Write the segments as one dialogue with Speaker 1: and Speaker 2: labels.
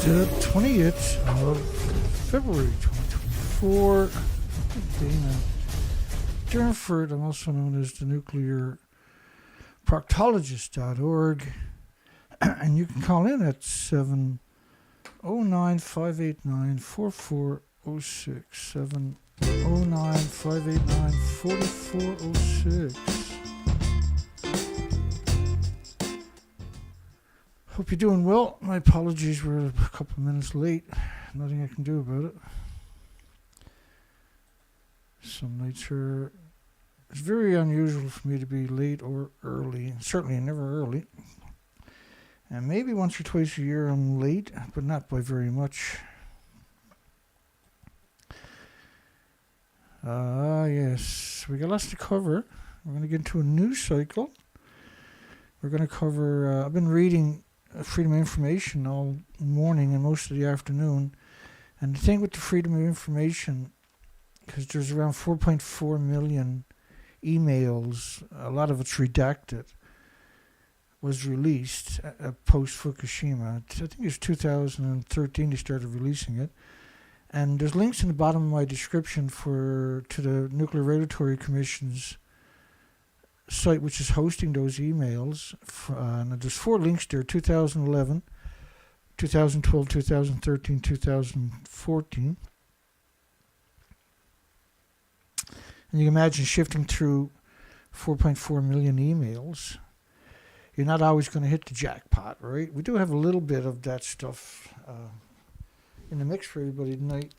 Speaker 1: 20th of February 2024. Dana Durnford, I'm also known as the Nuclear Proctologist.org. And you can call in at 709-589-4406. 709-589-4406. Hope you're doing well. My apologies, we're a couple of minutes late. Nothing I can do about it. Some nights it's very unusual for me to be late or early. Certainly never early. And maybe once or twice a year I'm late, but not by very much. Yes, we got lots to cover. We're going to get into a news cycle. We're going to cover, I've been reading Freedom of Information all morning and most of the afternoon. And the thing with the Freedom of Information, because there's around 4.4 million emails, a lot of it's redacted, was released post-Fukushima. I think it was 2013 they started releasing it. And there's links in the bottom of my description to the Nuclear Regulatory Commission's site, which is hosting those emails. And there's 4 links there: 2011, 2012, 2013, 2014. And you can imagine shifting through 4.4 million emails. You're not always going to hit the jackpot, right? We do have a little bit of that stuff in the mix for everybody tonight.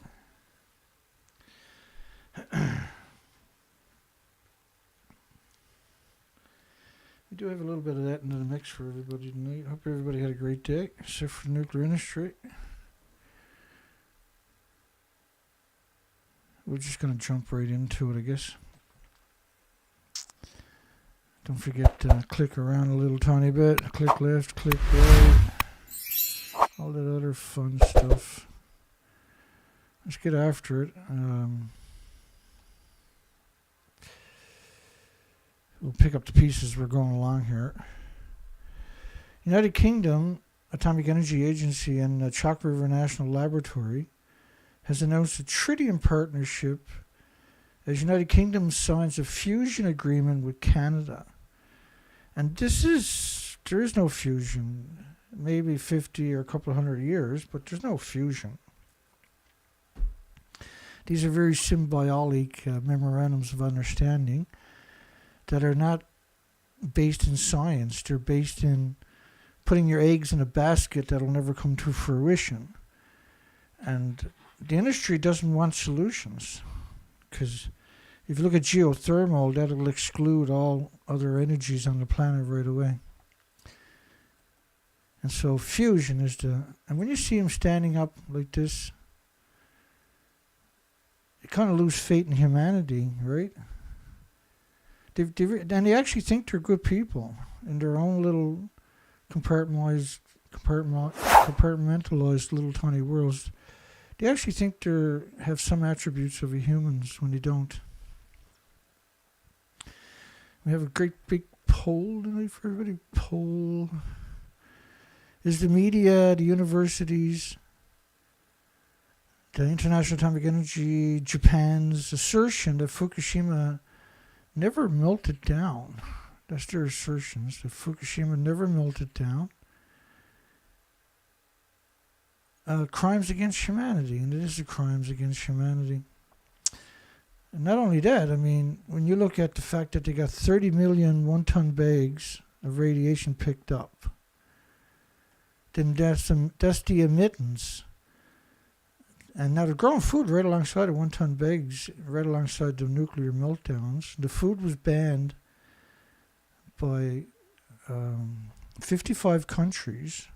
Speaker 1: We do have a little bit of that in the mix for everybody tonight. Hope everybody had a great day, except for the nuclear industry. We're just going to jump right into it, I guess. Don't forget to click around a little tiny bit. Click left, click right. All that other fun stuff. Let's get after it. We'll pick up the pieces we're going along here. United Kingdom Atomic Energy Agency and Chalk River National Laboratory has announced a tritium partnership as United Kingdom signs a fusion agreement with Canada. And there is no fusion, maybe 50 or a couple of hundred years, but there's no fusion. These are very symbiotic memorandums of understanding that are not based in science. They're based in putting your eggs in a basket that'll never come to fruition. And the industry doesn't want solutions, because if you look at geothermal, that'll exclude all other energies on the planet right away. And so fusion is and when you see them standing up like this, you kind of lose faith in humanity, right? And they actually think they're good people in their own little compartmentalized little tiny worlds. They actually think they have some attributes of a humans when they don't. We have a great big poll tonight for everybody. Poll. Is the media, the universities, the International Atomic Energy, Japan's assertion that Fukushima never melted down? That's their assertions, that Fukushima never melted down. Crimes against humanity, and it is a crimes against humanity. And not only that, I mean, when you look at the fact that they got 30 million one-ton bags of radiation picked up, then that's the emittance. And now they're growing food right alongside the one-ton bags, right alongside the nuclear meltdowns. The food was banned by 55 countries.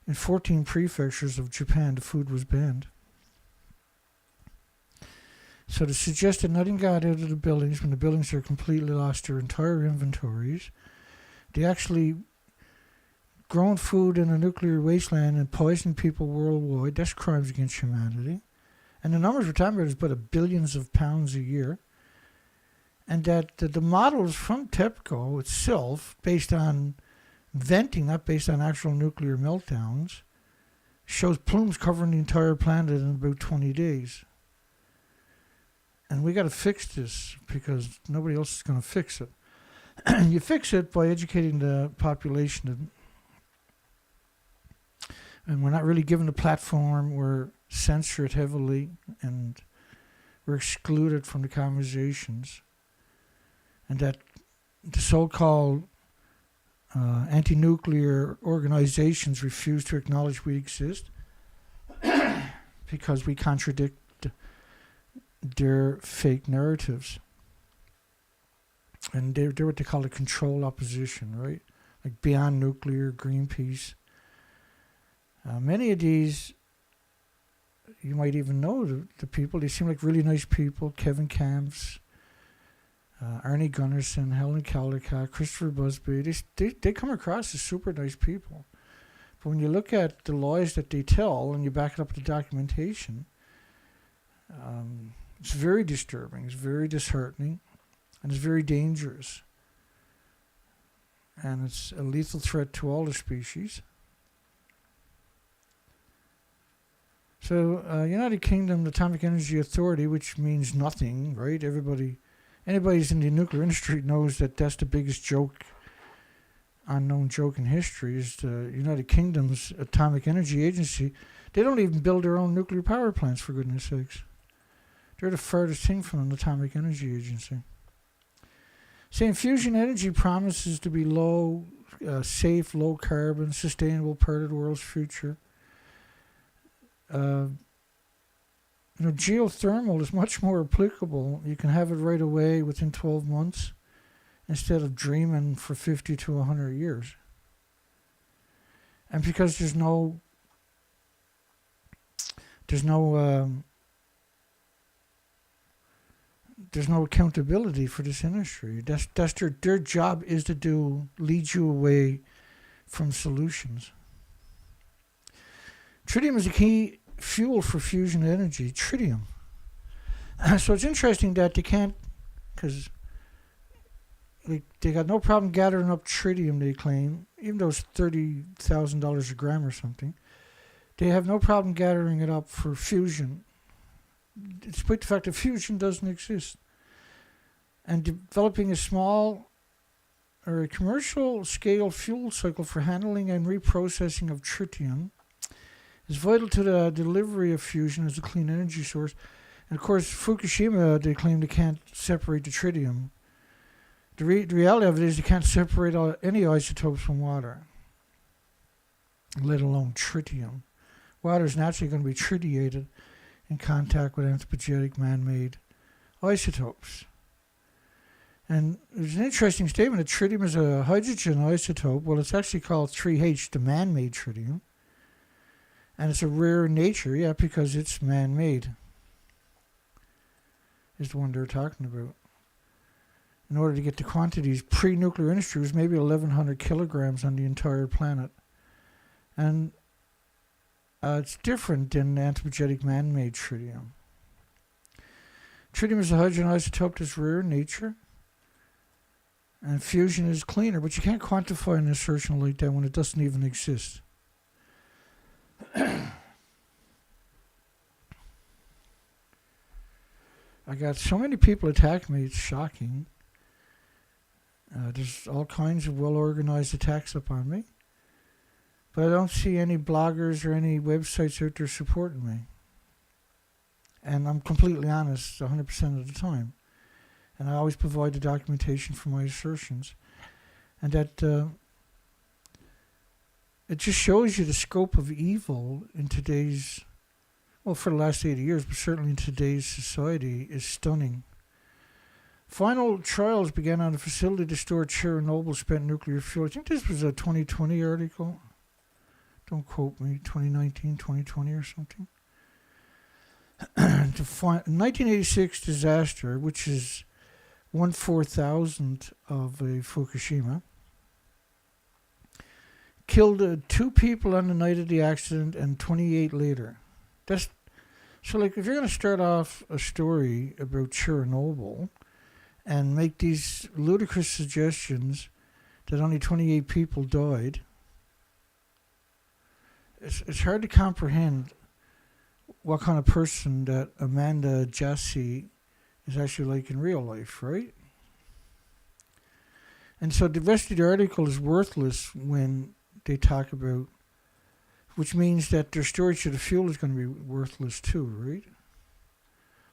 Speaker 1: In 14 prefectures of Japan, the food was banned. So to suggest that nothing got out of the buildings when the buildings are completely lost their entire inventories, they actually grown food in a nuclear wasteland and poisoning people worldwide. That's crimes against humanity. And the numbers we're talking about is about billions of pounds a year. And that the models from TEPCO itself, based on venting, not based on actual nuclear meltdowns, shows plumes covering the entire planet in about 20 days. And we got to fix this because nobody else is going to fix it. You fix it by educating the population. And we're not really given a platform. We're censored heavily and we're excluded from the conversations. And that the so-called anti-nuclear organizations refuse to acknowledge we exist because we contradict their fake narratives. And they're what they call a control opposition, right? Like Beyond Nuclear, Greenpeace. Many of these, you might even know the people. They seem like really nice people. Kevin Camps, Arnie Gunnarsson, Helen Caldicott, Christopher Busby. They come across as super nice people. But when you look at the lies that they tell and you back it up with the documentation, it's very disturbing. It's very disheartening. And it's very dangerous. And it's a lethal threat to all the species. So, United Kingdom Atomic Energy Authority, which means nothing, right? Anybody who's in the nuclear industry knows that that's the biggest joke, unknown joke in history, is the United Kingdom's Atomic Energy Agency. They don't even build their own nuclear power plants, for goodness sakes. They're the furthest thing from an Atomic Energy Agency. Saying fusion energy promises to be safe, low carbon, sustainable part of the world's future. Geothermal is much more applicable. You can have it right away within 12 months instead of dreaming for 50 to 100 years. And because there's no accountability for this industry. That's their job is to lead you away from solutions. Tritium is a key fuel for fusion energy. Tritium. So it's interesting that they can't, because they got no problem gathering up tritium, they claim, even though it's $30,000 a gram or something. They have no problem gathering it up for fusion, despite the fact that fusion doesn't exist. And developing a small or a commercial scale fuel cycle for handling and reprocessing of tritium is vital to the delivery of fusion as a clean energy source. And of course, Fukushima, they claim they can't separate the tritium. The reality of it is they can't separate any isotopes from water, let alone tritium. Water is naturally going to be tritiated in contact with anthropogenic man-made isotopes. And there's an interesting statement that tritium is a hydrogen isotope. Well, it's actually called 3H, the man-made tritium. And it's a rare in nature, because it's man-made. Is the one they're talking about. In order to get the quantities, pre-nuclear industry was maybe 1,100 kilograms on the entire planet. And it's different than anthropogenic man-made tritium. Tritium is a hydrogen isotope that's rare in nature. And fusion is cleaner, but you can't quantify an assertion like that when it doesn't even exist. I got so many people attack me, it's shocking. There's all kinds of well-organized attacks upon me. But I don't see any bloggers or any websites out there supporting me. And I'm completely honest 100% of the time. And I always provide the documentation for my assertions. And that it just shows you the scope of evil in today's, well, for the last 80 years, but certainly in today's society, is stunning. Final trials began on a facility to store Chernobyl spent nuclear fuel. I think this was a 2020 article. Don't quote me, 2019, 2020 or something. The 1986 disaster, which is 1/4,000 of a Fukushima, killed 2 people on the night of the accident and 28 later. So if you're going to start off a story about Chernobyl and make these ludicrous suggestions that only 28 people died, it's hard to comprehend what kind of person that Amanda Jasi is actually like in real life, right? And so the rest of the article is worthless when they talk about, which means that their storage of the fuel is going to be worthless too, right?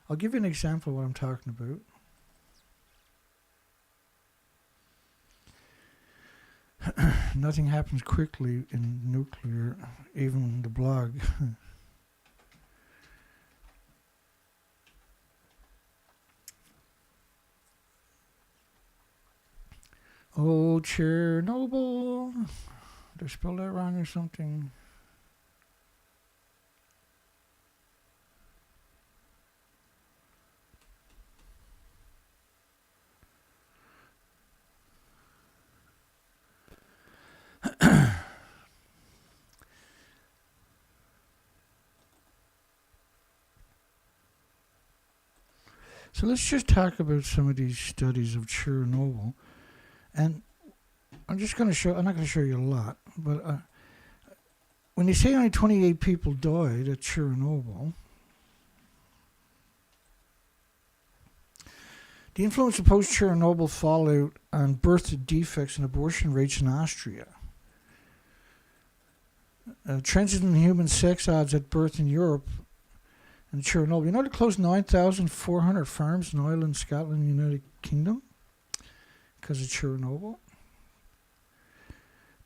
Speaker 1: I'll give you an example of what I'm talking about. Nothing happens quickly in nuclear, even the blog. Oh, Chernobyl. Did I spell that wrong or something? So let's just talk about some of these studies of Chernobyl. And I'm just going to show, I'm not going to show you a lot, but when they say only 28 people died at Chernobyl, the influence of post-Chernobyl fallout on birth defects and abortion rates in Austria. Trends in human sex odds at birth in Europe and Chernobyl. You know, they closed 9,400 farms in Ireland, Scotland, and the United Kingdom because of Chernobyl.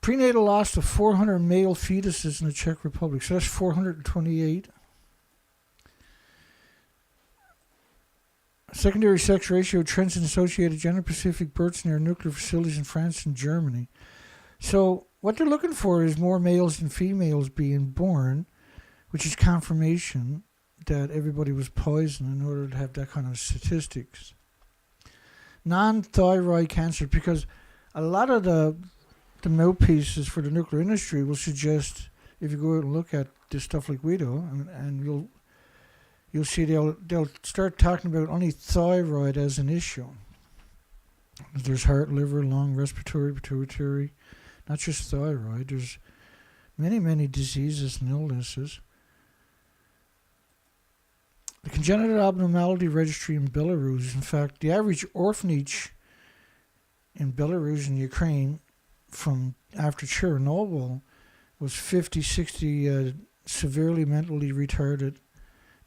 Speaker 1: Prenatal loss of 400 male fetuses in the Czech Republic. So that's 428. Secondary sex ratio trends in associated gender-specific births near nuclear facilities in France and Germany. So what they're looking for is more males than females being born, which is confirmation that everybody was poisoned in order to have that kind of statistics. Non-thyroid cancer, because a lot of the mouthpieces for the nuclear industry will suggest, if you go out and look at this stuff like we do, and you'll see they'll start talking about only thyroid as an issue. There's heart, liver, lung, respiratory, pituitary, not just thyroid. There's many, many diseases and illnesses. The congenital abnormality registry in Belarus, in fact, the average orphanage in Belarus and Ukraine from after Chernobyl was 50, 60 severely mentally retarded,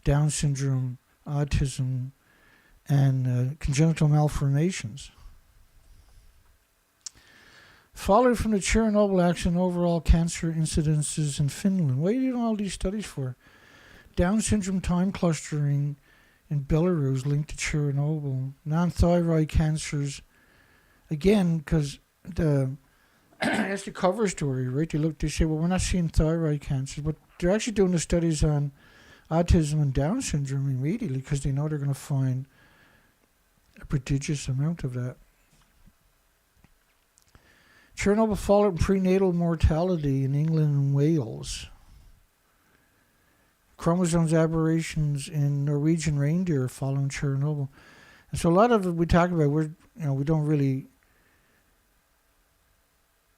Speaker 1: Down syndrome, autism, and congenital malformations. Followed from the Chernobyl accident, overall cancer incidences in Finland. What are you doing all these studies for? Down syndrome time clustering in Belarus linked to Chernobyl. Non-thyroid cancers, again, because that's the cover story, right? They say, well, we're not seeing thyroid cancers, but they're actually doing the studies on autism and Down syndrome immediately because they know they're going to find a prodigious amount of that. Chernobyl fallout and prenatal mortality in England and Wales. Chromosomes aberrations in Norwegian reindeer following Chernobyl. And so a lot of it we talk about, we don't really,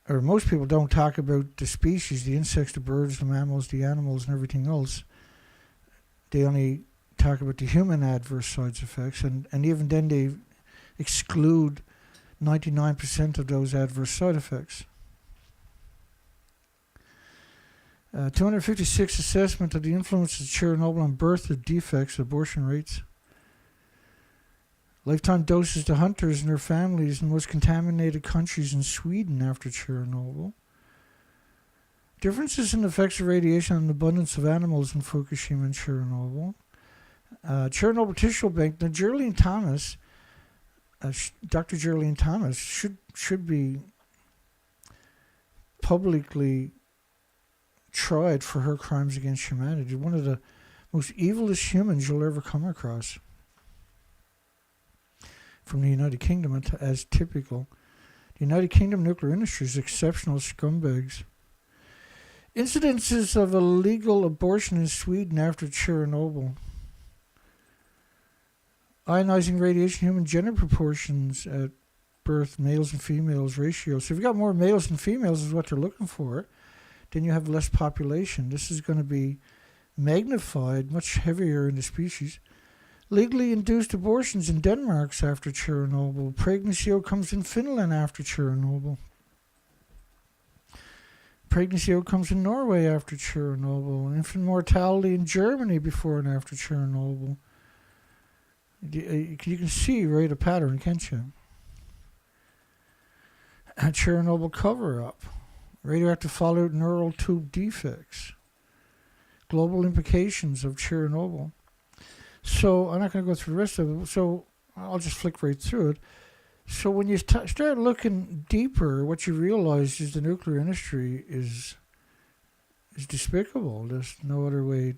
Speaker 1: or most people don't talk about the species, the insects, the birds, the mammals, the animals, and everything else. They only talk about the human adverse side effects, and even then they exclude 99% of those adverse side effects. 256 assessment of the influence of Chernobyl on birth defects, abortion rates. Lifetime doses to hunters and their families in the most contaminated countries in Sweden after Chernobyl. Differences in effects of radiation on the abundance of animals in Fukushima and Chernobyl. Chernobyl Tissue Bank. Now, Geraldine Thomas, Dr. Geraldine Thomas, should be publicly tried for her crimes against humanity. One of the most evilest humans you'll ever come across. From the United Kingdom, as typical. The United Kingdom nuclear industry is exceptional scumbags. Incidences of illegal abortion in Sweden after Chernobyl. Ionizing radiation, human gender proportions at birth, males and females ratio. So if you've got more males than females is what they're looking for. then you have less population. This is going to be magnified, much heavier in the species. Legally induced abortions in Denmark after Chernobyl. Pregnancy outcomes in Finland after Chernobyl. Pregnancy outcomes in Norway after Chernobyl. Infant mortality in Germany before and after Chernobyl. You can see, right, a pattern, can't you? A Chernobyl cover-up. Radioactive fallout, neural tube defects. Global implications of Chernobyl. So, I'm not going to go through the rest of it, so I'll just flick right through it. So when you start looking deeper, what you realize is the nuclear industry is despicable. There's no other way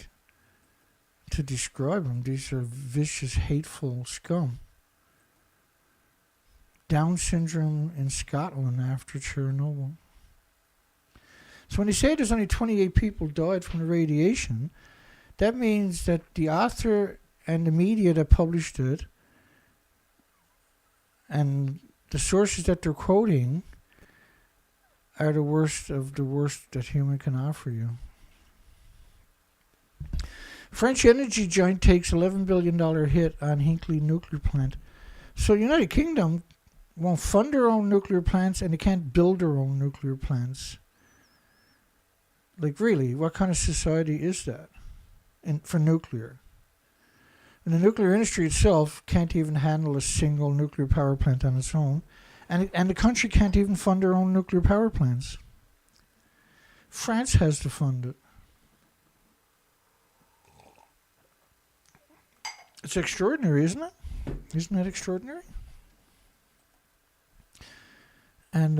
Speaker 1: to describe them. These are vicious, hateful scum. Down syndrome in Scotland after Chernobyl. So when they say there's only 28 people died from the radiation, that means that the author and the media that published it and the sources that they're quoting are the worst of the worst that human can offer you. French energy giant takes $11 billion hit on Hinkley nuclear plant. So the United Kingdom won't fund their own nuclear plants and they can't build their own nuclear plants. Like really, what kind of society is that for nuclear? And the nuclear industry itself can't even handle a single nuclear power plant on its own. And the country can't even fund their own nuclear power plants. France has to fund it. It's extraordinary, isn't it? Isn't that extraordinary? And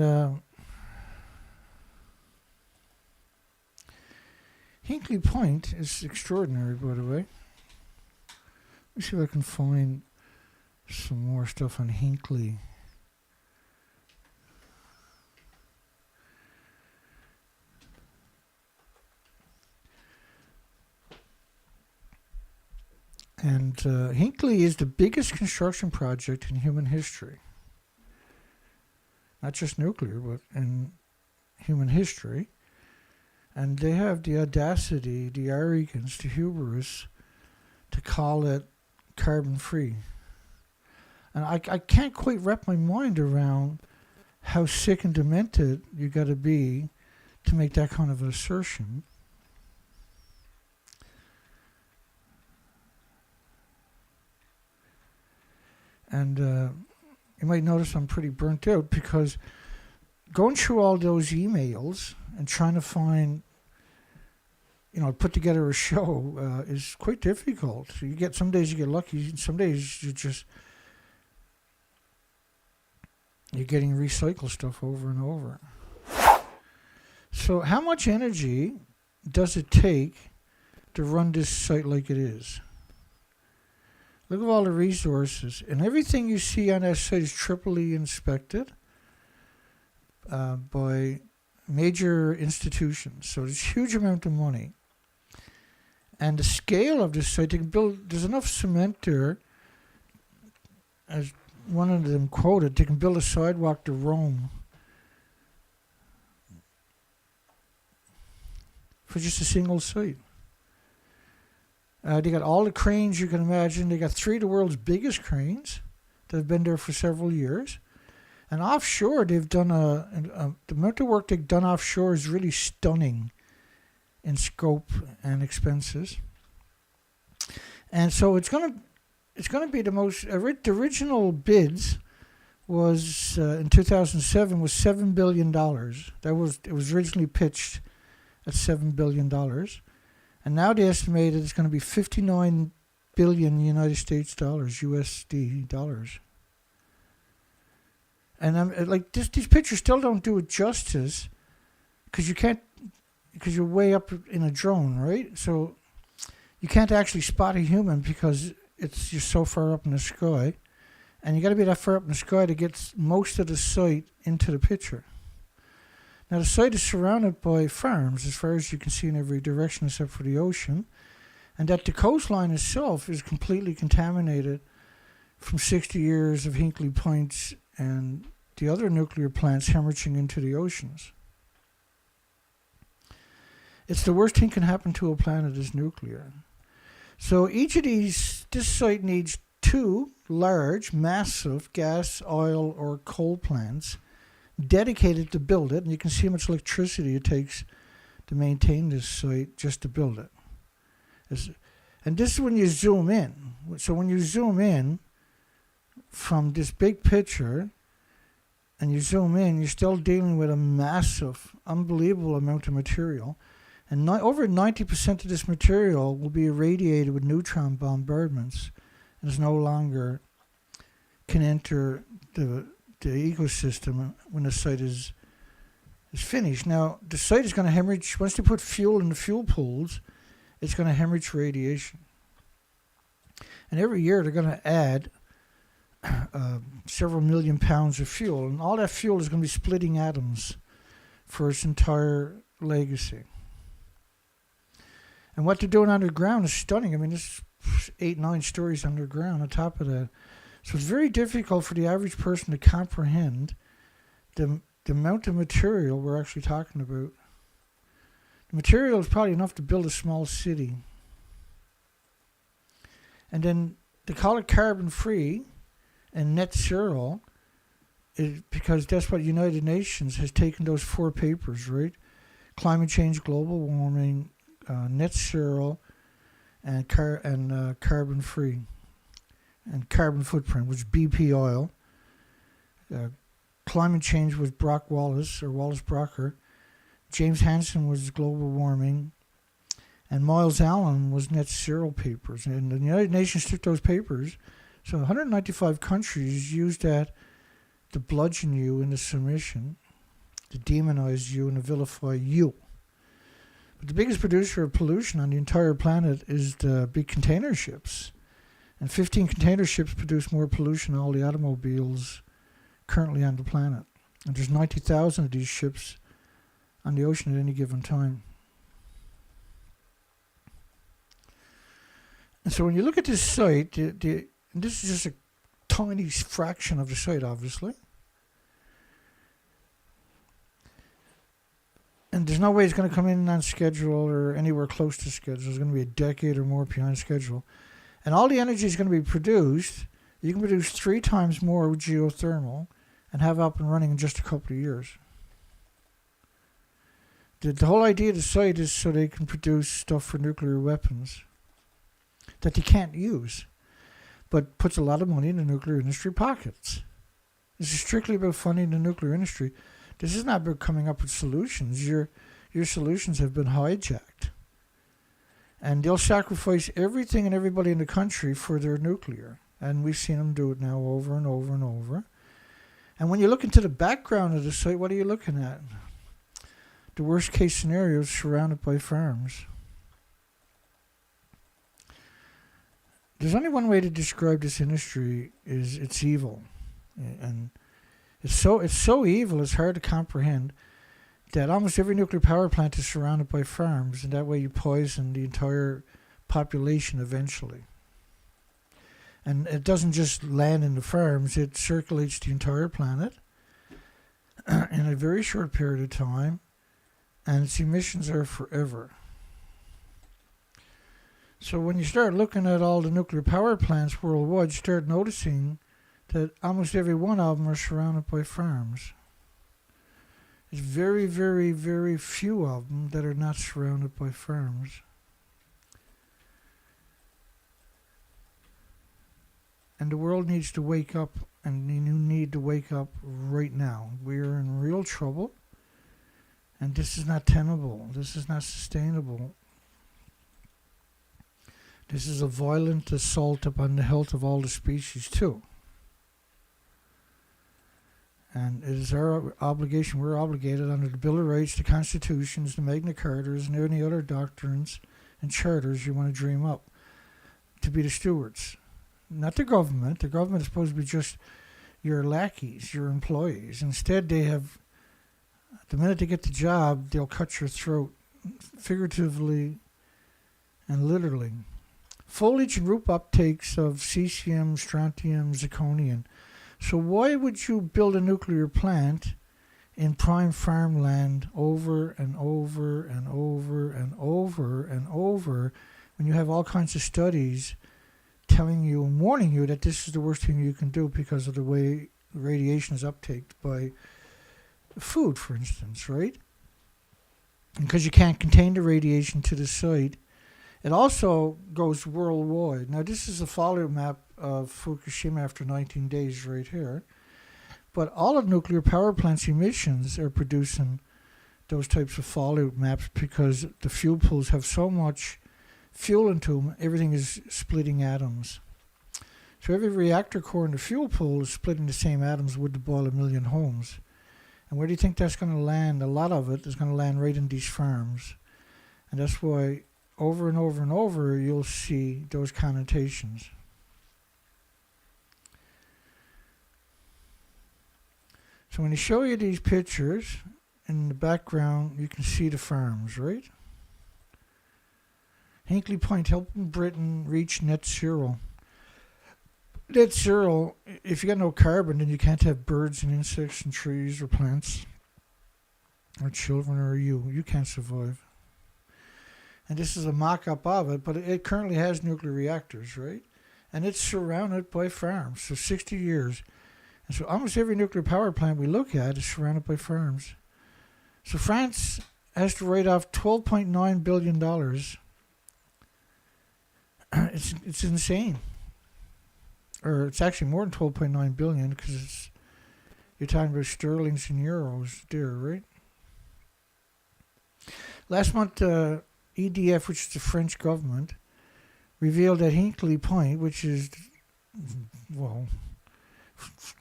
Speaker 1: Hinkley Point is extraordinary, by the way. Let me see if I can find some more stuff on Hinkley. And Hinkley is the biggest construction project in human history. Not just nuclear, but in human history. And they have the audacity, the arrogance, the hubris to call it carbon-free. And I can't quite wrap my mind around how sick and demented you got to be to make that kind of an assertion. And you might notice I'm pretty burnt out because going through all those emails and trying to find, put together a show is quite difficult. So some days you get lucky, some days you're getting recycled stuff over and over. So how much energy does it take to run this site like it is? Look at all the resources. And everything you see on that site is triply inspected by major institutions. So there's a huge amount of money. And the scale of this site, there's enough cement there, as one of them quoted, they can build a sidewalk to Rome for just a single site. They got all the cranes you can imagine. They got 3 of the world's biggest cranes that have been there for several years. And offshore, they've done the amount of work they've done offshore is really stunning in scope and expenses. And so it's going to be the most. The original bids was in 2007 was $7 billion. It was originally pitched at $7 billion. And now they estimated it's going to be 59 billion United States dollars, USD dollars. And these pictures still don't do it justice because you're way up in a drone, right? So you can't actually spot a human because you're so far up in the sky. And you got to be that far up in the sky to get most of the site into the picture. Now, the site is surrounded by farms as far as you can see in every direction except for the ocean. And that the coastline itself is completely contaminated from 60 years of Hinkley Points and the other nuclear plants hemorrhaging into the oceans. It's the worst thing can happen to a planet is nuclear. So each of this site needs 2 large, massive gas, oil, or coal plants dedicated to build it. And you can see how much electricity it takes to maintain this site just to build it. And this is when you zoom in. So when you zoom in from this big picture and you zoom in, you're still dealing with a massive, unbelievable amount of material. And over 90% of this material will be irradiated with neutron bombardments and is no longer can enter the ecosystem when the site is finished. Now, the site is going to hemorrhage, once they put fuel in the fuel pools, it's going to hemorrhage radiation. And every year they're going to add several million pounds of fuel. And all that fuel is going to be splitting atoms for its entire legacy. And what they're doing underground is stunning. I mean, this is 8-9 stories underground on top of that. So it's very difficult for the average person to comprehend the amount of material we're actually talking about. The material is probably enough to build a small city. And then they call it carbon-free and net zero because that's what United Nations has taken those 4 papers, right? Climate change, global warming, net zero, and carbon-free. And carbon footprint, which BP oil. Climate change was Brock Wallace, or Wallace Brocker. James Hansen was global warming. And Miles Allen was net zero papers. And the United Nations took those papers. So 195 countries used that to bludgeon you into submission, to demonize you and to vilify you. But the biggest producer of pollution on the entire planet is the big container ships. And 15 container ships produce more pollution than all the automobiles currently on the planet. And there's 90,000 of these ships on the ocean at any given time. And so when you look at this site, this is just a tiny fraction of the site, obviously. And there's no way it's going to come in on schedule or anywhere close to schedule. It's going to be a decade or more behind schedule. And all the energy is going to be produced. You can produce 3 times more with geothermal and have it up and running in just a couple of years. The whole idea of the site is so they can produce stuff for nuclear weapons that they can't use, but puts a lot of money in the nuclear industry pockets. This is strictly about funding the nuclear industry. This is not about coming up with solutions. Your solutions have been hijacked. And they'll sacrifice everything and everybody in the country for their nuclear. And we've seen them do it now over and over and over. And when you look into the background of the site, what are you looking at? The worst case scenario is surrounded by farms. There's only one way to describe this industry is it's evil. And it's so evil, it's hard to comprehend that almost every nuclear power plant is surrounded by farms, and that way you poison the entire population eventually. And it doesn't just land in the farms, it circulates the entire planet in a very short period of time, and its emissions are forever. So when you start looking at all the nuclear power plants worldwide, you start noticing that almost every one of them are surrounded by farms. There's very, very, very few of them that are not surrounded by farms. And the world needs to wake up, and you need to wake up right now. We are in real trouble, and this is not tenable. This is not sustainable. This is a violent assault upon the health of all the species, too. And it is our obligation, we're obligated under the Bill of Rights, the Constitutions, the Magna Cartas, and any other doctrines and charters you want to dream up, to be the stewards. Not the government. The government is supposed to be just your lackeys, your employees. Instead, they have, the minute they get the job, they'll cut your throat, figuratively and literally. Foliage and root uptakes of cesium, strontium, zirconium. So why would you build a nuclear plant in prime farmland over and over and over and over and over, when you have all kinds of studies telling you and warning you that this is the worst thing you can do because of the way radiation is uptaked by food, for instance, right? Because you can't contain the radiation to the site. It also goes worldwide. Now, this is a fallout map of Fukushima after 19 days right here. But all of nuclear power plants' emissions are producing those types of fallout maps because the fuel pools have so much fuel into them, everything is splitting atoms. So every reactor core in the fuel pool is splitting the same atoms would to boil 1 million homes. And where do you think that's going to land? A lot of it is going to land right in these farms. And that's why over and over and over you'll see those connotations. So when you show you these pictures, in the background you can see the farms, right? Hinkley Point helping Britain reach net zero. Net zero, if you got no carbon, then you can't have birds and insects and trees or plants or children or you. You can't survive. And this is a mock-up of it, but it currently has nuclear reactors, right? And it's surrounded by farms, so 60 years. And so almost every nuclear power plant we look at is surrounded by farms. So France has to write off $12.9 billion. It's insane. Or it's actually more than 12.9 billion because you're talking about sterlings and euros there, right? Last month, EDF, which is the French government, revealed that Hinkley Point, which is, well,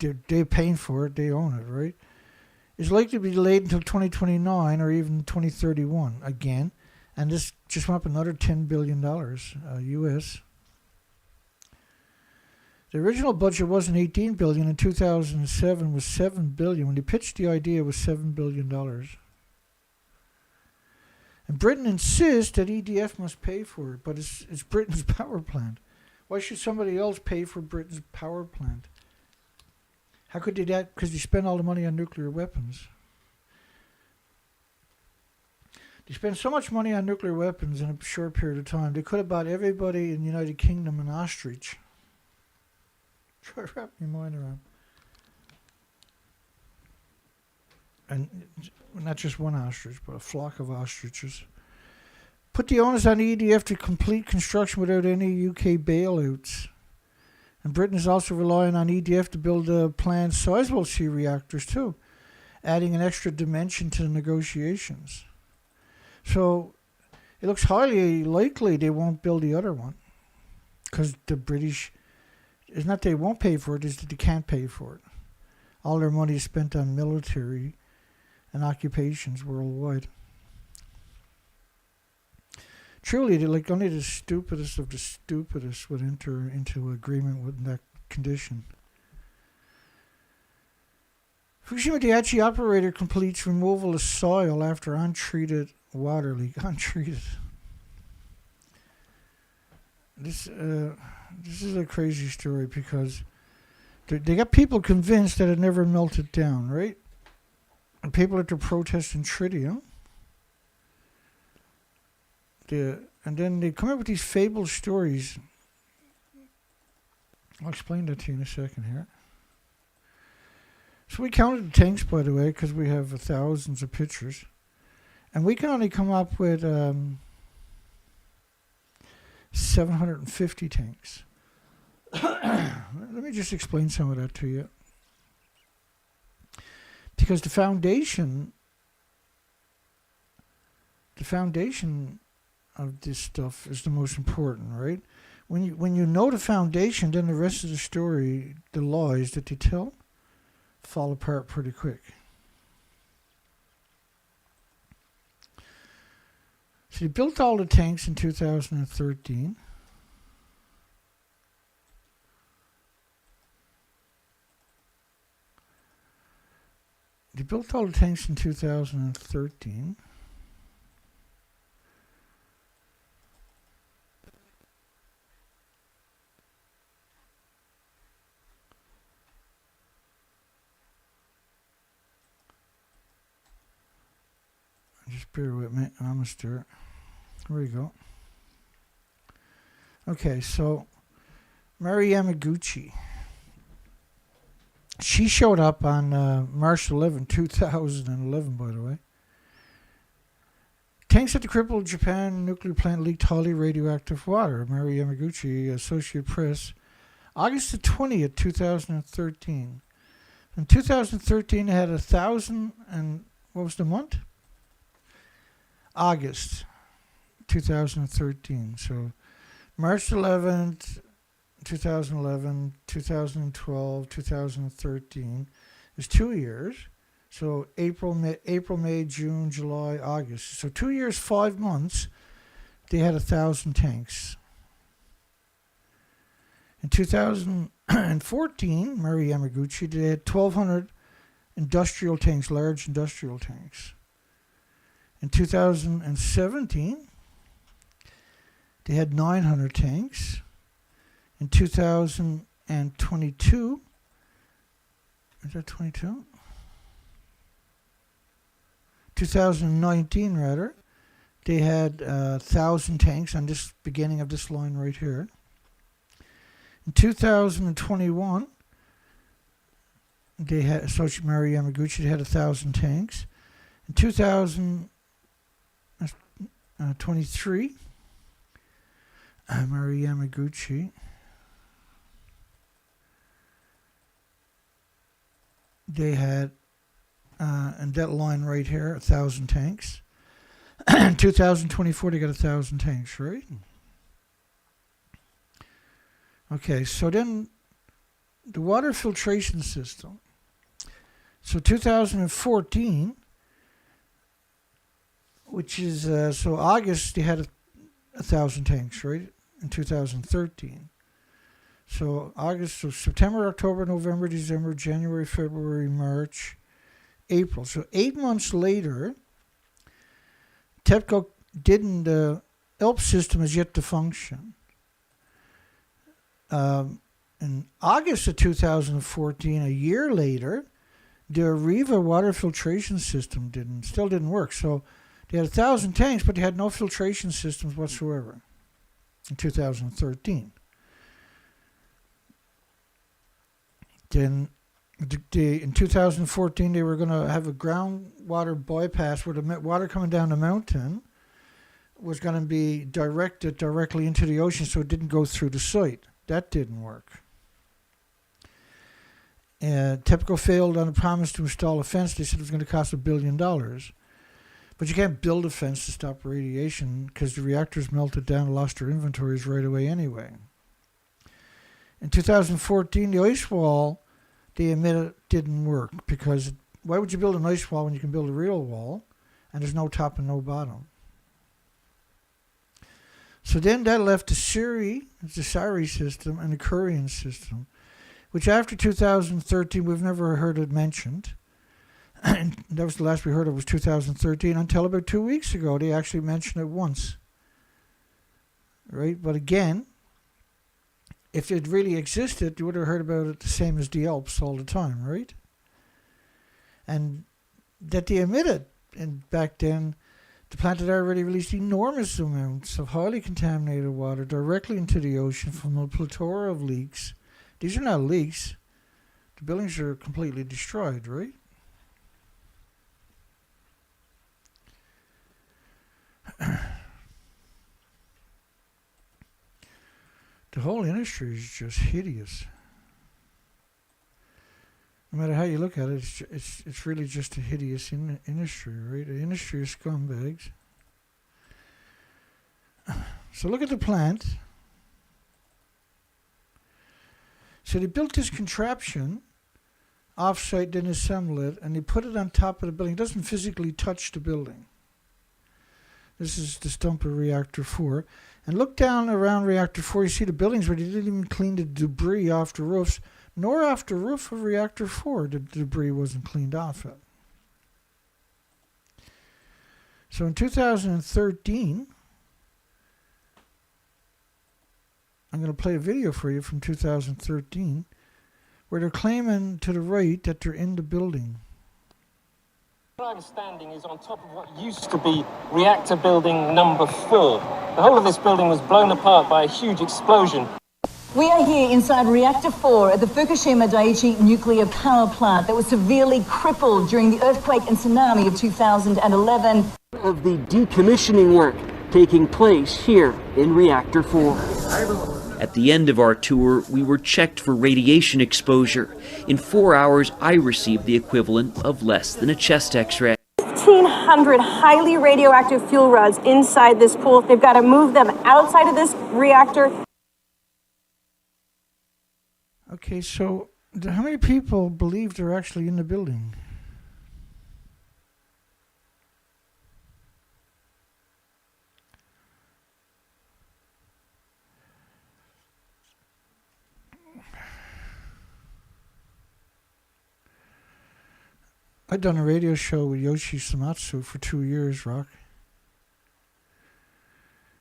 Speaker 1: they're paying for it, they own it, right, is likely to be delayed until 2029 or even 2031 again. And this just went up another $10 billion US. The original budget wasn't $18 billion. In 2007 was $7 billion. When they pitched the idea, it was $7 billion. And Britain insists that EDF must pay for it, but it's Britain's power plant. Why should somebody else pay for Britain's power plant? How could they do that? Because they spend all the money on nuclear weapons. They spend so much money on nuclear weapons in a short period of time, they could have bought everybody in the United Kingdom an ostrich. Try to wrap your mind around. And not just one ostrich, but a flock of ostriches. Put the onus on EDF to complete construction without any UK bailouts. And Britain is also relying on EDF to build planned sizable C reactors too, adding an extra dimension to the negotiations. So it looks highly likely they won't build the other one because the British, it's not they won't pay for it, it's that they can't pay for it. All their money is spent on military and occupations worldwide. Truly, like only the stupidest of the stupidest would enter into agreement with that condition. Fukushima Daiichi operator completes removal of soil after untreated water leak. Untreated. This is a crazy story because they got people convinced that it never melted down, right? And people that are protesting tritium. And then they come up with these fabled stories. I'll explain that to you in a second here. So we counted the tanks, by the way, because we have thousands of pictures. And we can only come up with 750 tanks. Let me just explain some of that to you. Because the foundation of this stuff is the most important, right? When you know the foundation, then the rest of the story, the lies that they tell, fall apart pretty quick. So they built all the tanks in 2013. They built all the tanks in 2013. Just bear with me. I'm going to stir. Here we go. Okay, so Mary Yamaguchi. She showed up on March 11, 2011, by the way. Tanks at the crippled Japan nuclear plant leaked highly radioactive water. Mary Yamaguchi, Associated Press. August the 20th, 2013. In 2013, they had 1,000 and what was the month? August 2013. So March 11th, 2011, 2012, 2013 is 2 years. So April, May, June, July, August. So 2 years, 5 months, they had 1,000 tanks. In 2014, Mary Yamaguchi, they had 1,200 industrial tanks, large industrial tanks. In 2017, they had 900 tanks. In 2022, is that 22? 2019, rather, they had 1,000 tanks on this beginning of this line right here. In 2021, they had Associate Mary Yamaguchi. They had 1,000 tanks. In 2023, Mary Yamaguchi. They had, and that line right here, 1,000 tanks. In 2024, they got 1,000 tanks, right? Okay, so then the water filtration system. So 2014, which is, so August, they had 1,000 tanks, right? In 2013. So August, so September, October, November, December, January, February, March, April. So 8 months later, TEPCO didn't, the ELP system is yet to function. In August of 2014, a year later, the Arriva water filtration system still didn't work. So they had 1,000 tanks, but they had no filtration systems whatsoever in 2013. Then in 2014, they were going to have a groundwater bypass where the water coming down the mountain was going to be directed directly into the ocean so it didn't go through the site. That didn't work. TEPCO failed on a promise to install a fence. They said it was going to cost $1 billion. But you can't build a fence to stop radiation because the reactors melted down and lost their inventories right away anyway. In 2014, the ice wall, they admitted, didn't work because why would you build an ice wall when you can build a real wall and there's no top and no bottom? So then that left the SARI system and the Korean system, which after 2013 we've never heard it mentioned. And that was the last we heard of was 2013 until about 2 weeks ago. They actually mentioned it once. Right? But again, if it really existed, you would have heard about it the same as the Alps all the time, right? And that they admitted, and back then, the plant had already released enormous amounts of highly contaminated water directly into the ocean from a plethora of leaks. These are not leaks. The buildings are completely destroyed, right? The whole industry is just hideous. No matter how you look at it, it's really just a hideous industry, right? The industry is scumbags. So look at the plant. So they built this contraption off-site, then assemble it, and they put it on top of the building. It doesn't physically touch the building. This is the stump of Reactor 4. And look down around Reactor 4, you see the buildings where they didn't even clean the debris off the roofs, nor off the roof of Reactor 4 the debris wasn't cleaned off it. So in 2013, I'm going to play a video for you from 2013 where they're claiming to the right that they're in the building.
Speaker 2: I'm standing is on top of what used to be reactor building number 4. The whole of this building was blown apart by a huge explosion.
Speaker 3: We are here inside Reactor 4 at the Fukushima Daiichi nuclear power plant that was severely crippled during the earthquake and tsunami of 2011.
Speaker 4: Of the decommissioning work taking place here in Reactor 4.
Speaker 5: At the end of our tour, we were checked for radiation exposure. In 4 hours, I received the equivalent of less than a chest x-ray.
Speaker 6: 1,500 highly radioactive fuel rods inside this pool. They've got to move them outside of this reactor.
Speaker 1: Okay, so how many people believe they're actually in the building? I've done a radio show with Yoshi Samatsu for 2 years, Rock.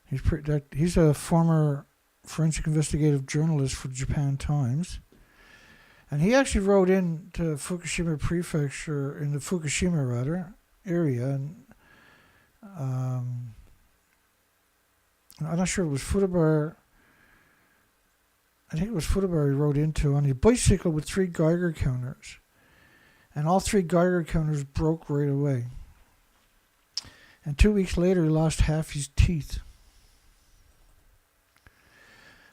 Speaker 1: He's a former forensic investigative journalist for the Japan Times. And he actually wrote in to Fukushima Prefecture, in the Fukushima, area. And I'm not sure it was Fukubar. I think it was Fukubar he wrote into on a bicycle with 3 Geiger counters. And all 3 Geiger counters broke right away. And 2 weeks later, he lost half his teeth.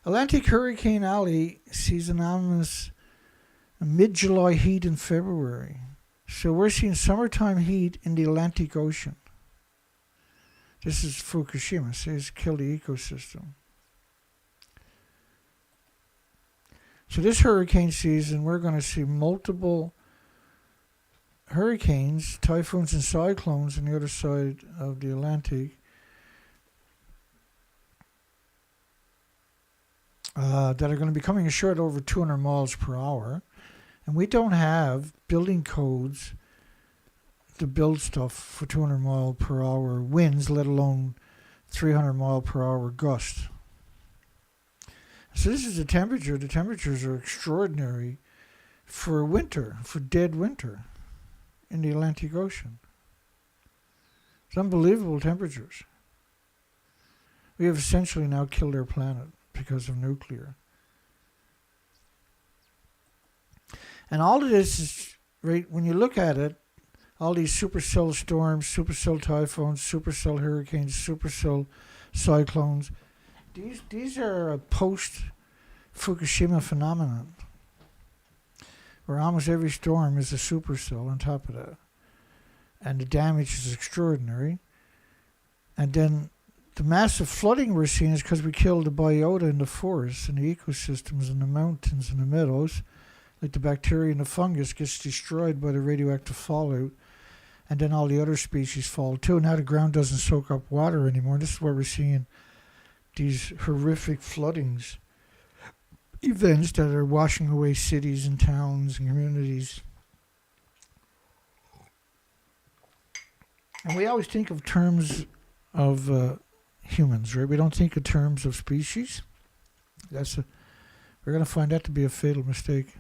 Speaker 1: Atlantic Hurricane Alley sees anomalous mid-July heat in February. So we're seeing summertime heat in the Atlantic Ocean. This is Fukushima. So it's killed the ecosystem. So this hurricane season, we're going to see multiple hurricanes, typhoons, and cyclones on the other side of the Atlantic that are going to be coming ashore at over 200 miles per hour. And we don't have building codes to build stuff for 200 mile per hour winds, let alone 300 mile per hour gusts. So this is the temperature. The temperatures are extraordinary for winter, for dead winter in the Atlantic Ocean. It's unbelievable temperatures. We have essentially now killed our planet because of nuclear. And all of this is, right, when you look at it, all these supercell storms, supercell typhoons, supercell hurricanes, supercell cyclones, these are a post-Fukushima phenomenon, where almost every storm is a supercell on top of that. And the damage is extraordinary. And then the massive flooding we're seeing is because we killed the biota in the forests and the ecosystems and the mountains and the meadows. Like the bacteria and the fungus gets destroyed by the radioactive fallout. And then all the other species fall too. Now the ground doesn't soak up water anymore. This is where we're seeing these horrific floodings. Events that are washing away cities and towns and communities. And we always think of terms of humans, right? We don't think in terms of species. We're going to find that to be a fatal mistake.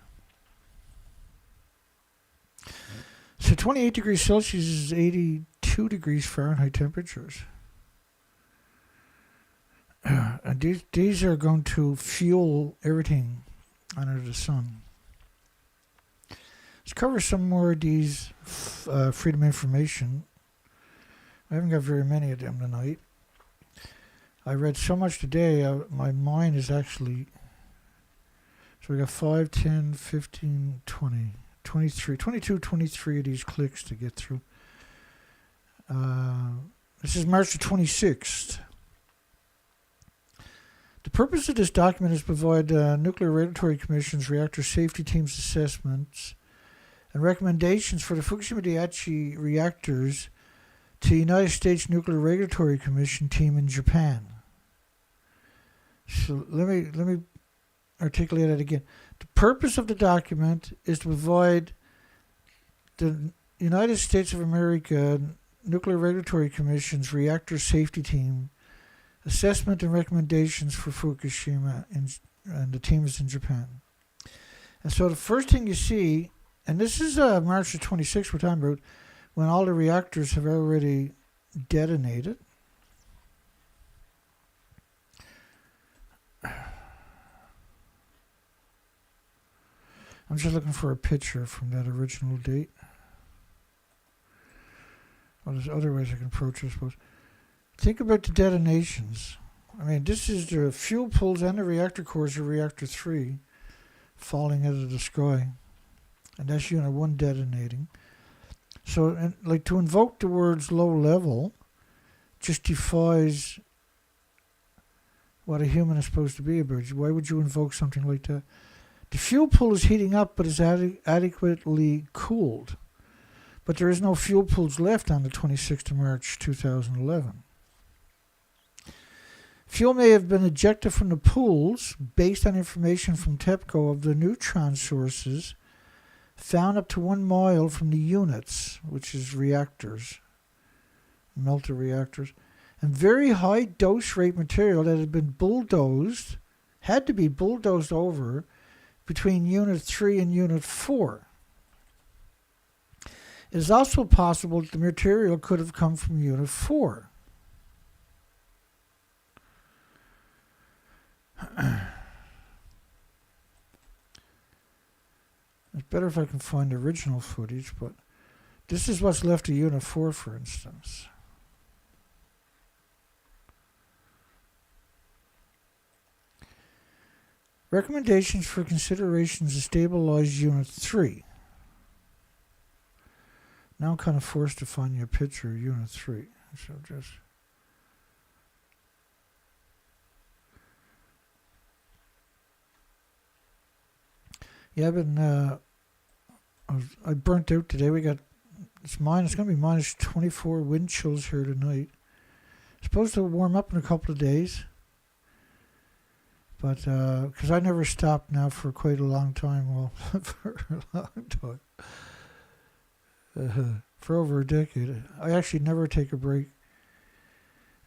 Speaker 1: So 28 degrees Celsius is 82 degrees Fahrenheit temperatures. And these are going to fuel everything under the sun. Let's cover some more of these freedom information. I haven't got very many of them tonight. I read so much today, my mind is actually... So we got 5, 10, 15, 20, 23, 22, 23 of these clicks to get through. This is March the 26th. The purpose of this document is to provide Nuclear Regulatory Commission's reactor safety team's assessments and recommendations for the Fukushima Daiichi reactors to the United States Nuclear Regulatory Commission team in Japan. So let me articulate that again. The purpose of the document is to provide the United States of America Nuclear Regulatory Commission's reactor safety team assessment and recommendations for Fukushima and the teams in Japan. And so the first thing you see, and this is March the 26th we're talking about, when all the reactors have already detonated. I'm just looking for a picture from that original date. Well, there's other ways I can approach it, I suppose. Think about the detonations. I mean, this is the fuel pools and the reactor cores of reactor 3 falling out of the sky. And that's unit 1 detonating. So, like, to invoke the words low level just defies what a human is supposed to be about. Why would you invoke something like that? The fuel pool is heating up, but is adequately cooled. But there is no fuel pools left on the 26th of March 2011. Fuel may have been ejected from the pools based on information from TEPCO of the neutron sources found up to 1 mile from the units, which is reactors, melter reactors, and very high dose rate material that had to be bulldozed over between Unit 3 and Unit 4. It is also possible that the material could have come from Unit 4. It's better if I can find the original footage, but this is what's left of Unit 4, for instance. Recommendations for considerations to stabilize Unit 3. Now I'm kind of forced to find you a picture of Unit 3. So just... Yeah, I've been, I burnt out today. It's going to be minus 24 wind chills here tonight. It's supposed to warm up in a couple of days. But, because I never stopped now for quite a long time. Well, for a long time. For over a decade. I actually never take a break.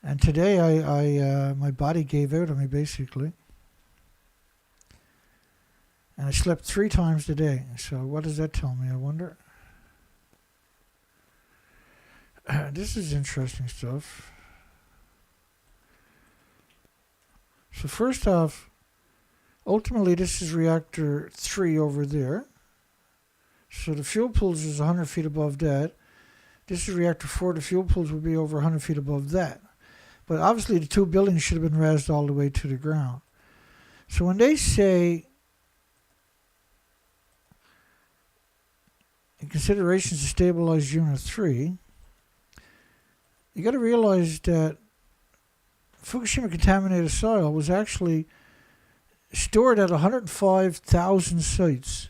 Speaker 1: And today my body gave out on me, basically. And I slept 3 times today. So what does that tell me, I wonder? This is interesting stuff. So first off, ultimately this is reactor 3 over there. So the fuel pools is 100 feet above that. This is reactor 4. The fuel pools would be over 100 feet above that. But obviously the 2 buildings should have been raised all the way to the ground. So when they say in considerations to stabilize Unit 3, you got to realize that Fukushima contaminated soil was actually stored at 105,000 sites.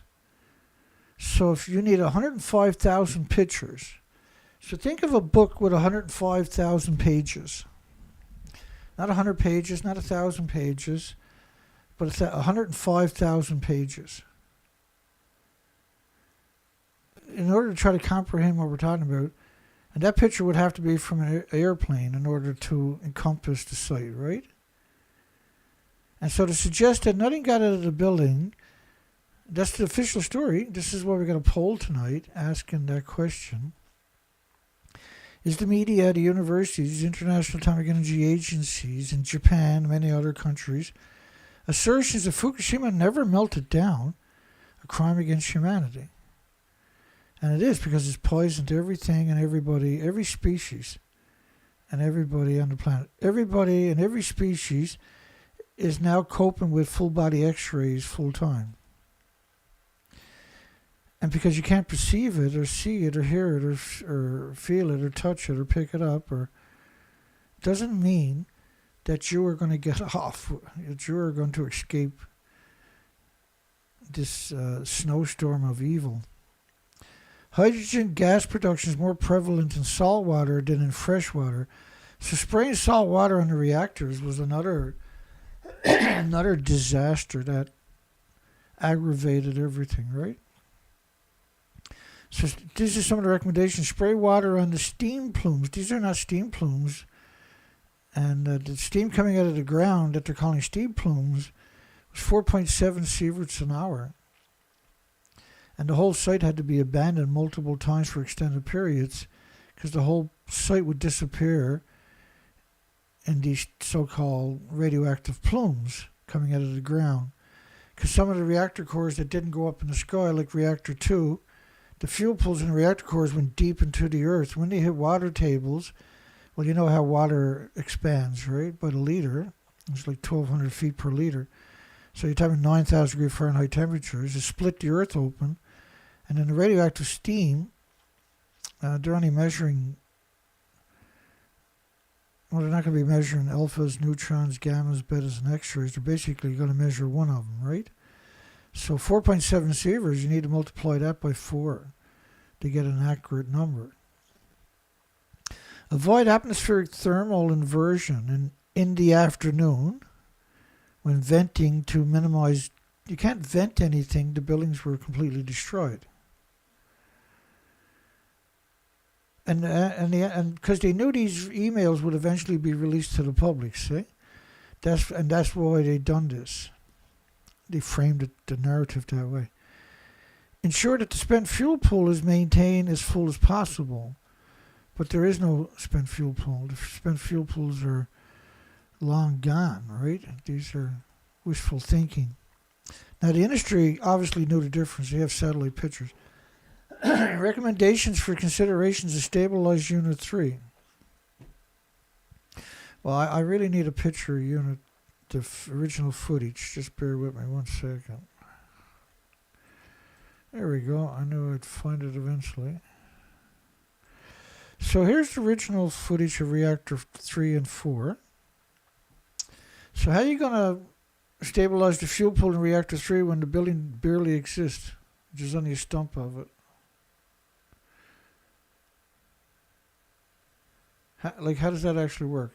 Speaker 1: So if you need 105,000 pictures, so think of a book with 105,000 pages. Not 100 pages, not 1,000 pages, but it's 105,000 pages. In order to try to comprehend what we're talking about, and that picture would have to be from an airplane in order to encompass the site, right? And so to suggest that nothing got out of the building, that's the official story. This is what we're going to poll tonight, asking that question. Is the media, the universities, international atomic energy agencies in Japan and many other countries, assertions that Fukushima never melted down, a crime against humanity? And it is, because it's poisoned everything and everybody, every species and everybody on the planet. Everybody and every species is now coping with full-body x-rays full-time. And because you can't perceive it or see it or hear it or feel it or touch it or pick it up, or doesn't mean that you are going to get off, that you are going to escape this snowstorm of evil. Hydrogen gas production is more prevalent in salt water than in fresh water. So spraying salt water on the reactors was another another disaster that aggravated everything, right? So these are some of the recommendations. Spray water on the steam plumes. These are not steam plumes. And the steam coming out of the ground that they're calling steam plumes was 4.7 sieverts an hour. And the whole site had to be abandoned multiple times for extended periods because the whole site would disappear in these so-called radioactive plumes coming out of the ground. Because some of the reactor cores that didn't go up in the sky, like reactor 2, the fuel pools in the reactor cores went deep into the earth. When they hit water tables, well, you know how water expands, right? By the liter. It's like 1,200 feet per liter. So you're talking 9,000 degree Fahrenheit temperatures. It split the earth open. And then the radioactive steam, they're only measuring, well, they're not going to be measuring alphas, neutrons, gammas, betas, and x-rays. They're basically going to measure one of them, right? So 4.7 sieverts, you need to multiply that by 4 to get an accurate number. Avoid atmospheric thermal inversion in the afternoon when venting to minimize. You can't vent anything. The buildings were completely destroyed. And because they knew these emails would eventually be released to the public, see? That's why they done this. They framed the narrative that way. Ensure that the spent fuel pool is maintained as full as possible. But there is no spent fuel pool. The spent fuel pools are long gone, right? These are wishful thinking. Now, the industry obviously knew the difference. They have satellite pictures. Recommendations for considerations to stabilize Unit 3. Well, I really need a picture of Unit, the original footage. Just bear with me 1 second. There we go. I knew I'd find it eventually. So here's the original footage of reactor 3 and 4. So how are you going to stabilize the fuel pool in reactor 3 when the building barely exists? There's only a stump of it. How does that actually work?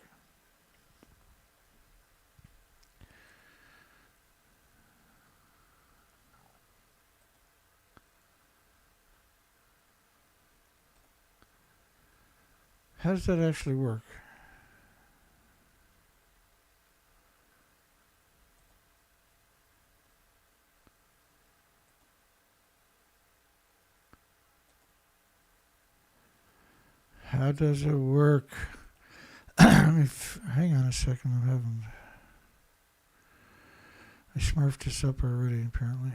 Speaker 1: How does that actually work? How does it work? Hang on a second. I smurfed this up already, apparently.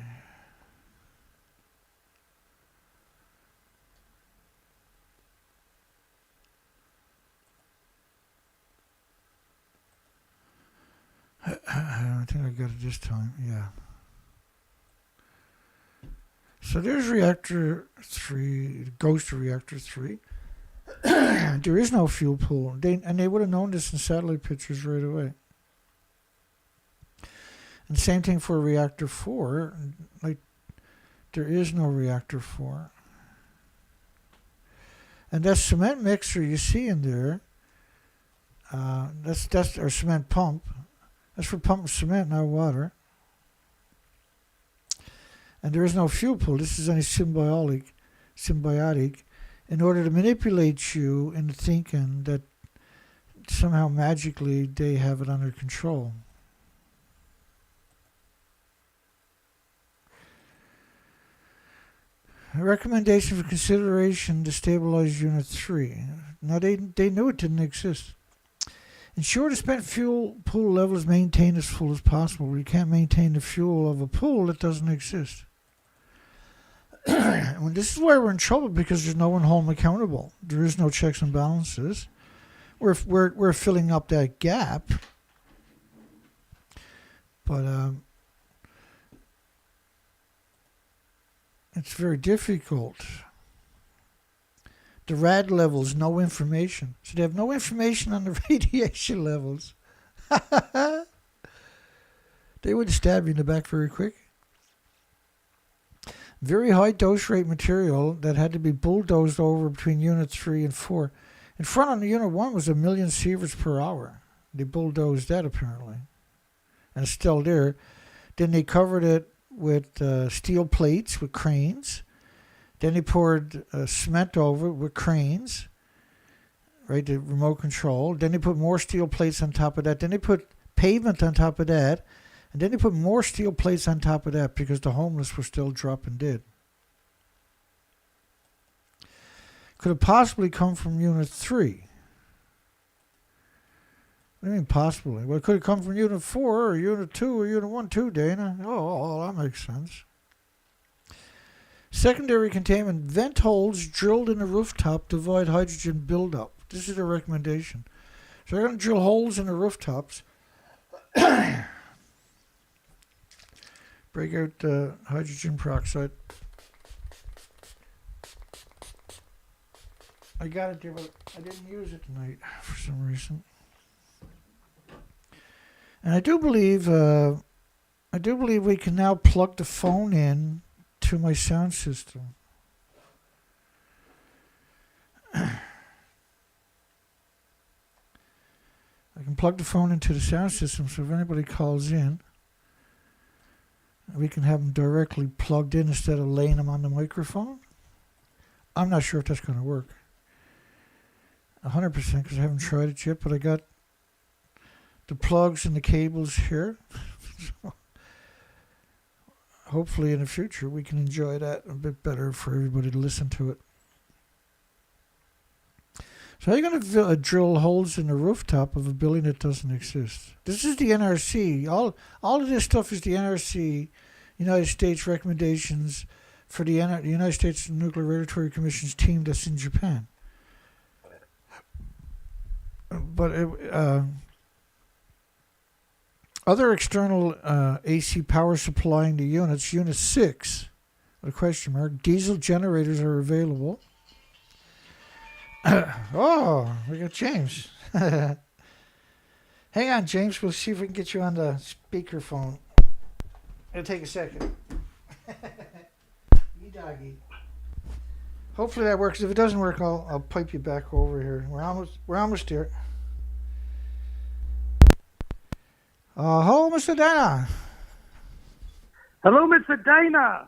Speaker 1: I think I got it this time, yeah. So there's reactor 3, goes to reactor 3. There is no fuel pool. They would have known this in satellite pictures right away. And same thing for reactor 4. Like, there is no reactor 4. And that cement mixer you see in there, that's our cement pump. That's for pumping cement, not water. And there is no fuel pool. This is only symbiotic, in order to manipulate you into thinking that somehow magically they have it under control. A recommendation for consideration to stabilize Unit 3. Now they knew it didn't exist. Ensure the spent fuel pool level is maintained as full as possible. You can't maintain the fuel of a pool that doesn't exist. Well, this is why we're in trouble, because there's no one home accountable. There is no checks and balances. We're filling up that gap, but it's very difficult. The rad levels, no information. So they have no information on the radiation levels. They would stab you in the back very quick. Very high dose rate material that had to be bulldozed over between Unit 3 and 4. In front on the Unit 1 was 1 million sieverts per hour. They bulldozed that apparently. And it's still there. Then they covered it with steel plates with cranes. Then they poured cement over it with cranes, right, the remote control. Then they put more steel plates on top of that. Then they put pavement on top of that. And then they put more steel plates on top of that because the homeless were still dropping dead. could it possibly come from Unit 3? What do you mean possibly? Well, could it come from Unit 4 or Unit 2 or Unit 1 too, Dana? Oh, that makes sense. Secondary containment vent holes drilled in the rooftop to avoid hydrogen buildup. This is a recommendation. So they're going to drill holes in the rooftops. Break out hydrogen peroxide. I got it there, but I didn't use it tonight for some reason. And I do believe we can now plug the phone in to my sound system. I can plug the phone into the sound system, so if anybody calls in, we can have them directly plugged in instead of laying them on the microphone. I'm not sure if that's going to work 100% because I haven't tried it yet, but I got the plugs and the cables here. So hopefully in the future we can enjoy that a bit better for everybody to listen to it. So how are you going to drill holes in the rooftop of a building that doesn't exist? This is the NRC. All of this stuff is the NRC, United States recommendations for the United States Nuclear Regulatory Commission's team that's in Japan. But other external AC power supplying the units, Unit 6, a question mark, diesel generators are available. Oh, we got James. Hang on, James. We'll see if we can get you on the speakerphone. It'll take a second. You doggy. Hopefully that works. If it doesn't work, I'll pipe you back over here. We're almost there. Hello, Mr. Dana.
Speaker 7: Hello, Mr. Dana.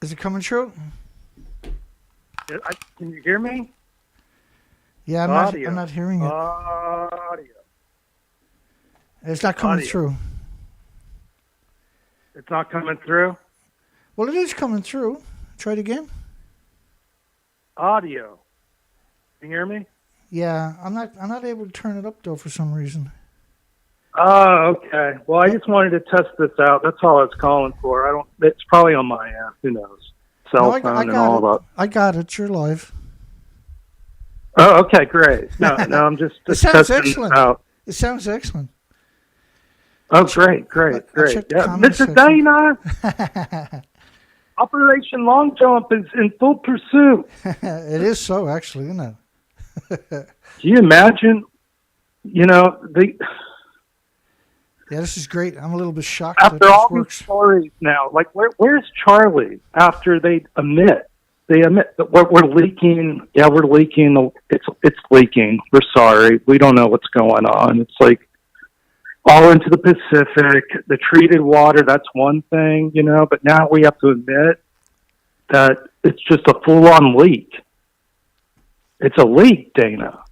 Speaker 1: Is it coming true?
Speaker 7: Can you hear me?
Speaker 1: Yeah, I'm not hearing it.
Speaker 7: Audio.
Speaker 1: It's not coming through.
Speaker 7: It's not coming through?
Speaker 1: Well, it is coming through. Try it again.
Speaker 7: Audio. Can you hear me?
Speaker 1: Yeah, I'm not able to turn it up though for some reason.
Speaker 7: Oh, okay. Well, I just wanted to test this out. That's all I was calling for. It's probably on my app. Who knows? Cell phone and all that.
Speaker 1: I got it. You're live.
Speaker 7: Oh, okay, great. No, I'm just
Speaker 1: it sounds
Speaker 7: testing
Speaker 1: excellent.
Speaker 7: It out.
Speaker 1: It sounds excellent.
Speaker 7: Oh, great. Yeah, Mr. Dana, Operation Long Jump is in full pursuit.
Speaker 1: It is so, actually, isn't it?
Speaker 7: Do you imagine? Yeah,
Speaker 1: this is great. I'm a little bit shocked
Speaker 7: after
Speaker 1: that
Speaker 7: all
Speaker 1: this works.
Speaker 7: these stories now. Like, where's Charlie after they admit that we're leaking? Yeah, we're leaking. It's leaking. We're sorry. We don't know what's going on. It's like all into the Pacific. The treated water, that's one thing, but now we have to admit that it's just a full-on leak. It's a leak, Dana.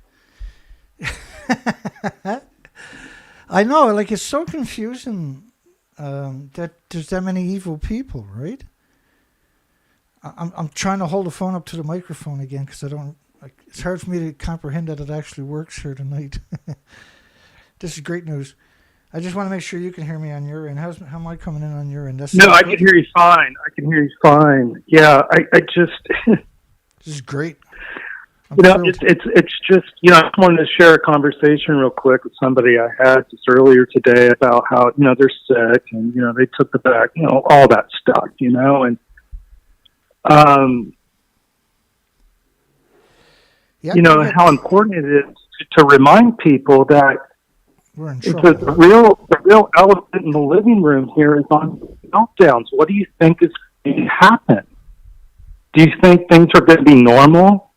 Speaker 1: I know, it's so confusing that there's that many evil people, right? I'm trying to hold the phone up to the microphone again because it's hard for me to comprehend that it actually works here tonight. This is great news. I just want to make sure you can hear me on your end. How am I coming in on your end?
Speaker 7: No, I can hear you fine. Yeah, I just...
Speaker 1: This is great.
Speaker 7: It's just, I just wanted to share a conversation real quick with somebody I had just earlier today about how, they're sick and, they took the back, all that stuff, and, how important it is to remind people that
Speaker 1: we're in trouble.
Speaker 7: The real elephant in the living room here is on meltdowns. What do you think is going to happen? Do you think things are going to be normal?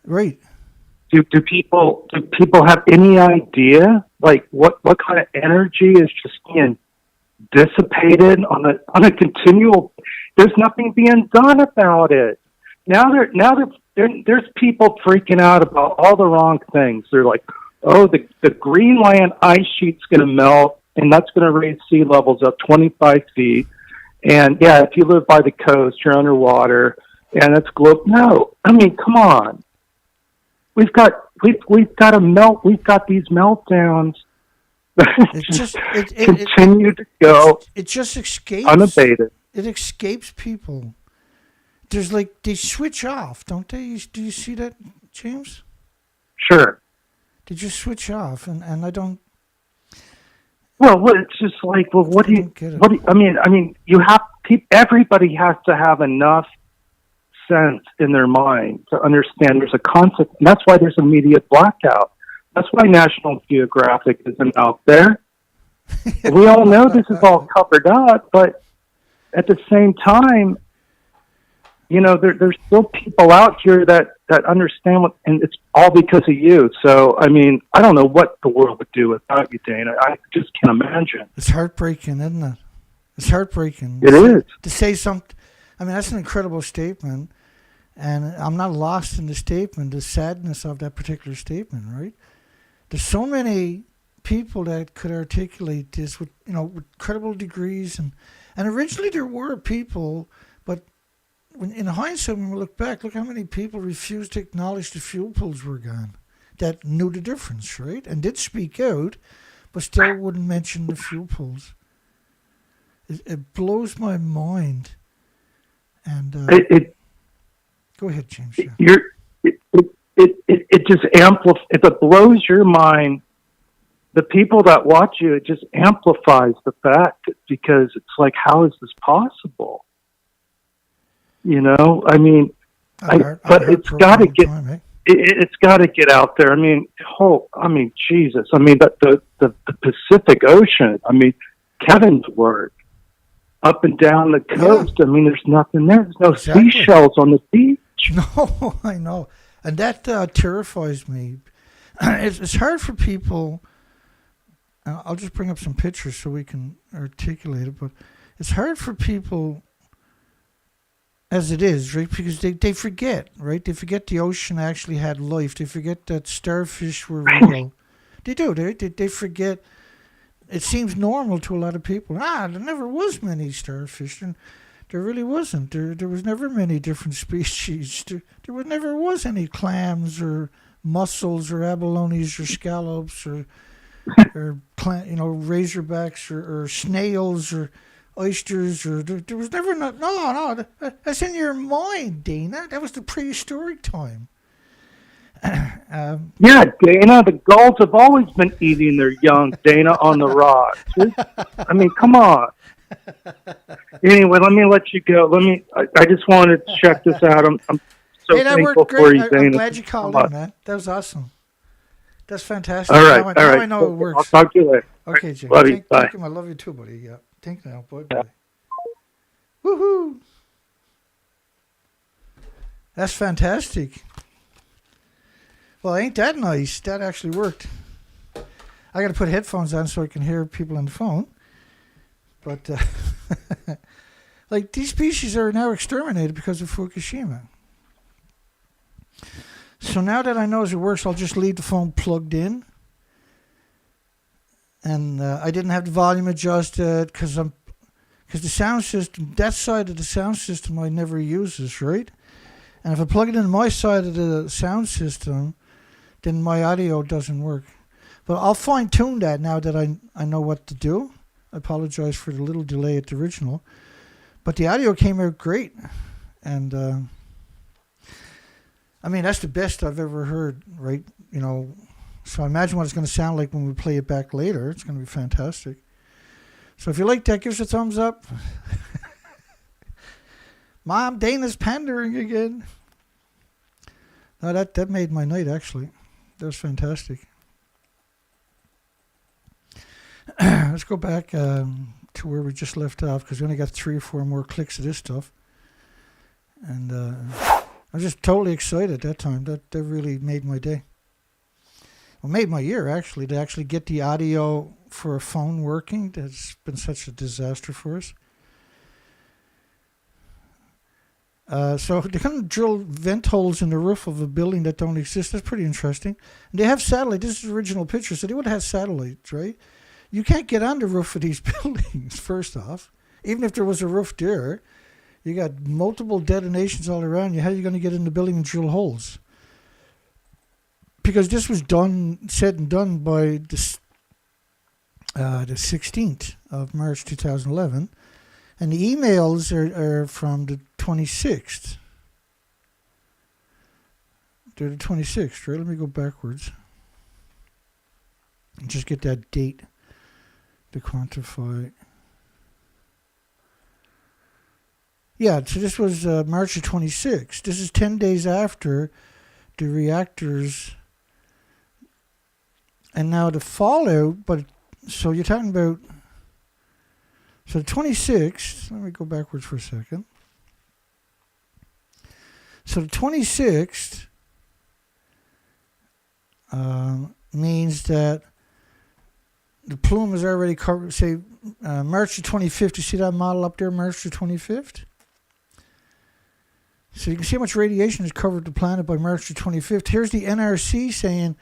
Speaker 1: Right.
Speaker 7: Do people have any idea what kind of energy is just being dissipated on a continual? There's nothing being done about it. Now there's people freaking out about all the wrong things. They're like, oh, the Greenland ice sheet's going to melt and that's going to raise sea levels up 25 feet. And yeah, if you live by the coast, you're underwater, and it's No, I mean, come on. We've got these meltdowns that continue to go.
Speaker 1: It just escapes
Speaker 7: unabated.
Speaker 1: It escapes people. There's they switch off, don't they? Do you see that, James?
Speaker 7: Sure.
Speaker 1: They just switch off, and I don't.
Speaker 7: Well, it's just what do you? I mean, you have everybody has to have enough sense in their mind to understand there's a concept, and that's why there's a media blackout. That's why National Geographic isn't out there. We all know this is all covered up, but at the same time, there's still people out here that understand and it's all because of you. So, I mean, I don't know what the world would do without you, Dana. I just can't imagine.
Speaker 1: It's heartbreaking, isn't it? It's heartbreaking.
Speaker 7: It is.
Speaker 1: To say something, I mean, that's an incredible statement. And I'm not lost in the statement, the sadness of that particular statement, right? There's so many people that could articulate this with credible degrees. And originally there were people, but in hindsight, when we look back, look how many people refused to acknowledge the fuel pools were gone that knew the difference, right? And did speak out, but still wouldn't mention the fuel pools. It blows my mind. And go ahead, James. Yeah.
Speaker 7: It just amplifies. If it blows your mind, the people that watch you, it just amplifies the fact because it's how is this possible? I mean, but it's got to get. It's got to get out there. I mean, Jesus. I mean, the Pacific Ocean. I mean, Kevin's work up and down the coast. Yeah. I mean, there's nothing there. There's no seashells on the beach.
Speaker 1: No, I know, and that terrifies me. It's hard for people. I'll just bring up some pictures so we can articulate it. But it's hard for people. As it is, right? Because they forget, right? They forget the ocean actually had life. They forget that starfish were real. They do. They forget. It seems normal to a lot of people. There never was many starfish. And there really wasn't. There was never many different species. There never was any clams or mussels or abalones or scallops or razorbacks or snails or oysters, or there was never no. That's in your mind, Dana. That was the prehistoric time.
Speaker 7: Yeah, Dana. The gulls have always been eating their young, Dana, on the rocks. I mean, come on. Anyway, let me let you go. I just wanted to check this out. I'm so thankful for you, Dana.
Speaker 1: I'm glad you called in, man. That was awesome. That's fantastic.
Speaker 7: All right,
Speaker 1: now I know it works.
Speaker 7: I'll talk to you later.
Speaker 1: Okay, Jim.
Speaker 7: Love you. Bye.
Speaker 1: Thank you. I love you too, buddy. Yeah. Think now, boy. Woohoo! That's fantastic. Well, ain't that nice? That actually worked. I got to put headphones on so I can hear people on the phone. But these species are now exterminated because of Fukushima. So now that I know as it works, I'll just leave the phone plugged in. And I didn't have the volume adjusted because the sound system, that side of the sound system I never uses, right? And if I plug it in my side of the sound system, then my audio doesn't work. But I'll fine-tune that now that I know what to do. I apologize for the little delay at the original. But the audio came out great. And, I mean, that's the best I've ever heard, right? So I imagine what it's going to sound like when we play it back later. It's going to be fantastic. So if you like that, give us a thumbs up. Mom, Dana's pandering again. No, that made my night, actually. That was fantastic. Let's go back to where we just left off because we only got 3 or 4 more clicks of this stuff. And I was just totally excited at that time. That really made my day. Well, made my year, actually, to actually get the audio for a phone working. That's been such a disaster for us. So they're going to drill vent holes in the roof of a building that don't exist. That's pretty interesting. And they have satellite. This is original picture, so they would have satellites, right? You can't get on the roof of these buildings, first off. Even if there was a roof there, you got multiple detonations all around you. How are you going to get in the building and drill holes? Because this was said and done by the 16th of March 2011. And the emails are from the 26th. They're the 26th, right? Let me go backwards. And just get that date to quantify. Yeah, so this was March the 26th. This is 10 days after the reactors. And now the fallout, but so you're talking about. So the 26th, let me go backwards for a second. So the 26th means that the plume is already covered, say, March the 25th. You see that model up there, March the 25th? So you can see how much radiation has covered the planet by March the 25th. Here's the NRC saying,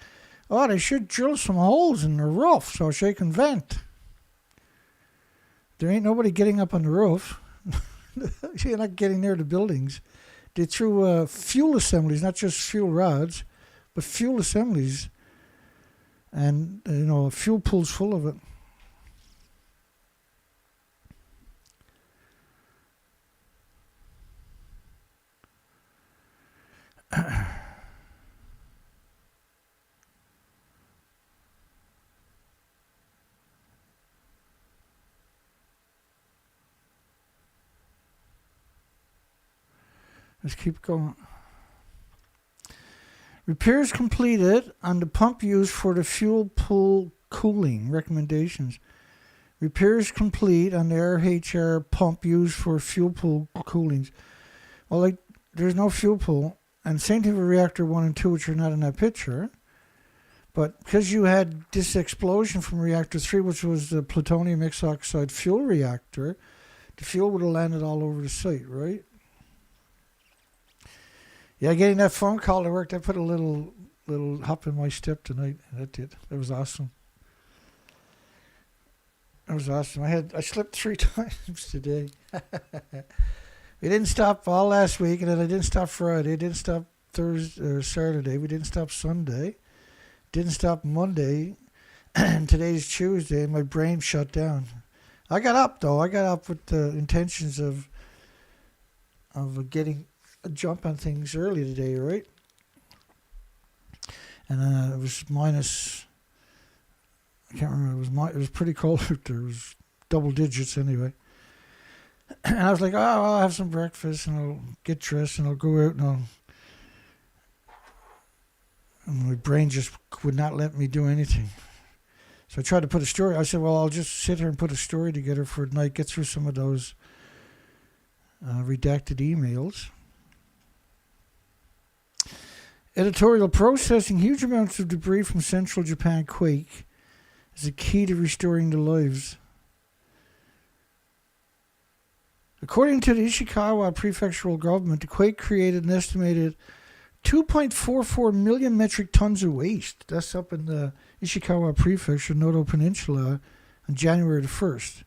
Speaker 1: oh, they should drill some holes in the roof so they can vent. There ain't nobody getting up on the roof. You're not getting near the buildings. They threw fuel assemblies, not just fuel rods, but fuel assemblies. And, a fuel pool's full of it. Let's keep going. Repairs completed on the pump used for the fuel pool cooling recommendations. Repairs complete on the RHR pump used for fuel pool coolings. Well, there's no fuel pool, and same thing with reactor 1 and 2, which are not in that picture. But because you had this explosion from reactor 3, which was the plutonium X oxide fuel reactor, the fuel would have landed all over the site, right? Yeah, getting that phone call to work, that put a little hop in my step tonight. That did. That was awesome. That was awesome. I slept 3 times today. We didn't stop all last week, and then I didn't stop Friday. Didn't stop Thursday or Saturday. We didn't stop Sunday. Didn't stop Monday. And today's Tuesday. My brain shut down. I got up though. I got up with the intentions of getting a jump on things early today, right? And it was minus. I can't remember. It was pretty cold out there. It was double digits anyway. And I was like, oh, well, I'll have some breakfast and I'll get dressed and I'll go out and my brain just would not let me do anything. So I tried to put a story. I said, well, I'll just sit here and put a story together for tonight, get through some of those redacted emails. Editorial: processing huge amounts of debris from central Japan quake is a key to restoring the lives. According to the Ishikawa prefectural government, the quake created an estimated 2.44 million metric tons of waste. That's up in the Ishikawa Prefecture, Noto Peninsula, on January the 1st,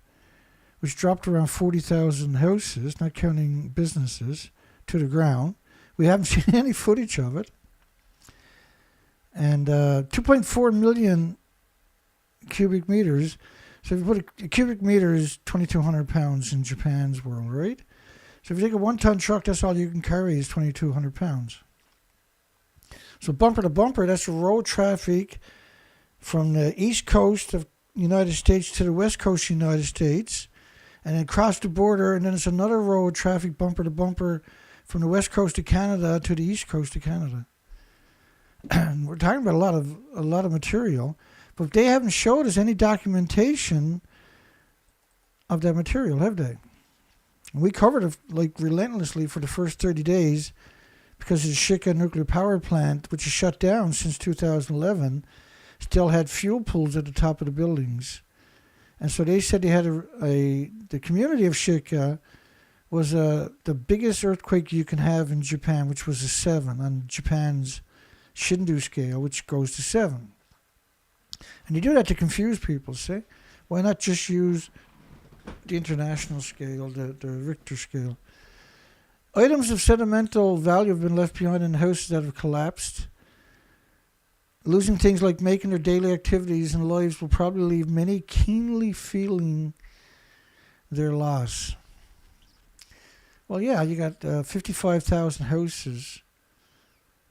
Speaker 1: which dropped around 40,000 houses, not counting businesses, to the ground. We haven't seen any footage of it. And 2.4 million cubic meters. So if you put a cubic meter is 2,200 pounds in Japan's world, right? So if you take a 1-ton truck, that's all you can carry is 2,200 pounds. So bumper to bumper, that's the road traffic from the east coast of the United States to the west coast of the United States, and then across the border, and then it's another road traffic bumper to bumper from the west coast of Canada to the east coast of Canada. And we're talking about a lot of material, but they haven't showed us any documentation of that material, have they? And we covered it like relentlessly for the first 30 days because the Shika nuclear power plant, which is shut down since 2011, still had fuel pools at the top of the buildings. And so they said they had the community of Shika was the biggest earthquake you can have in Japan, which was a 7 on Japan's Shindu scale, which goes to 7. And you do that to confuse people, see? Why not just use the international scale, the Richter scale. Items of sentimental value have been left behind in houses that have collapsed. Losing things like making their daily activities and lives will probably leave many keenly feeling their loss. Well, yeah, you got 55,000 houses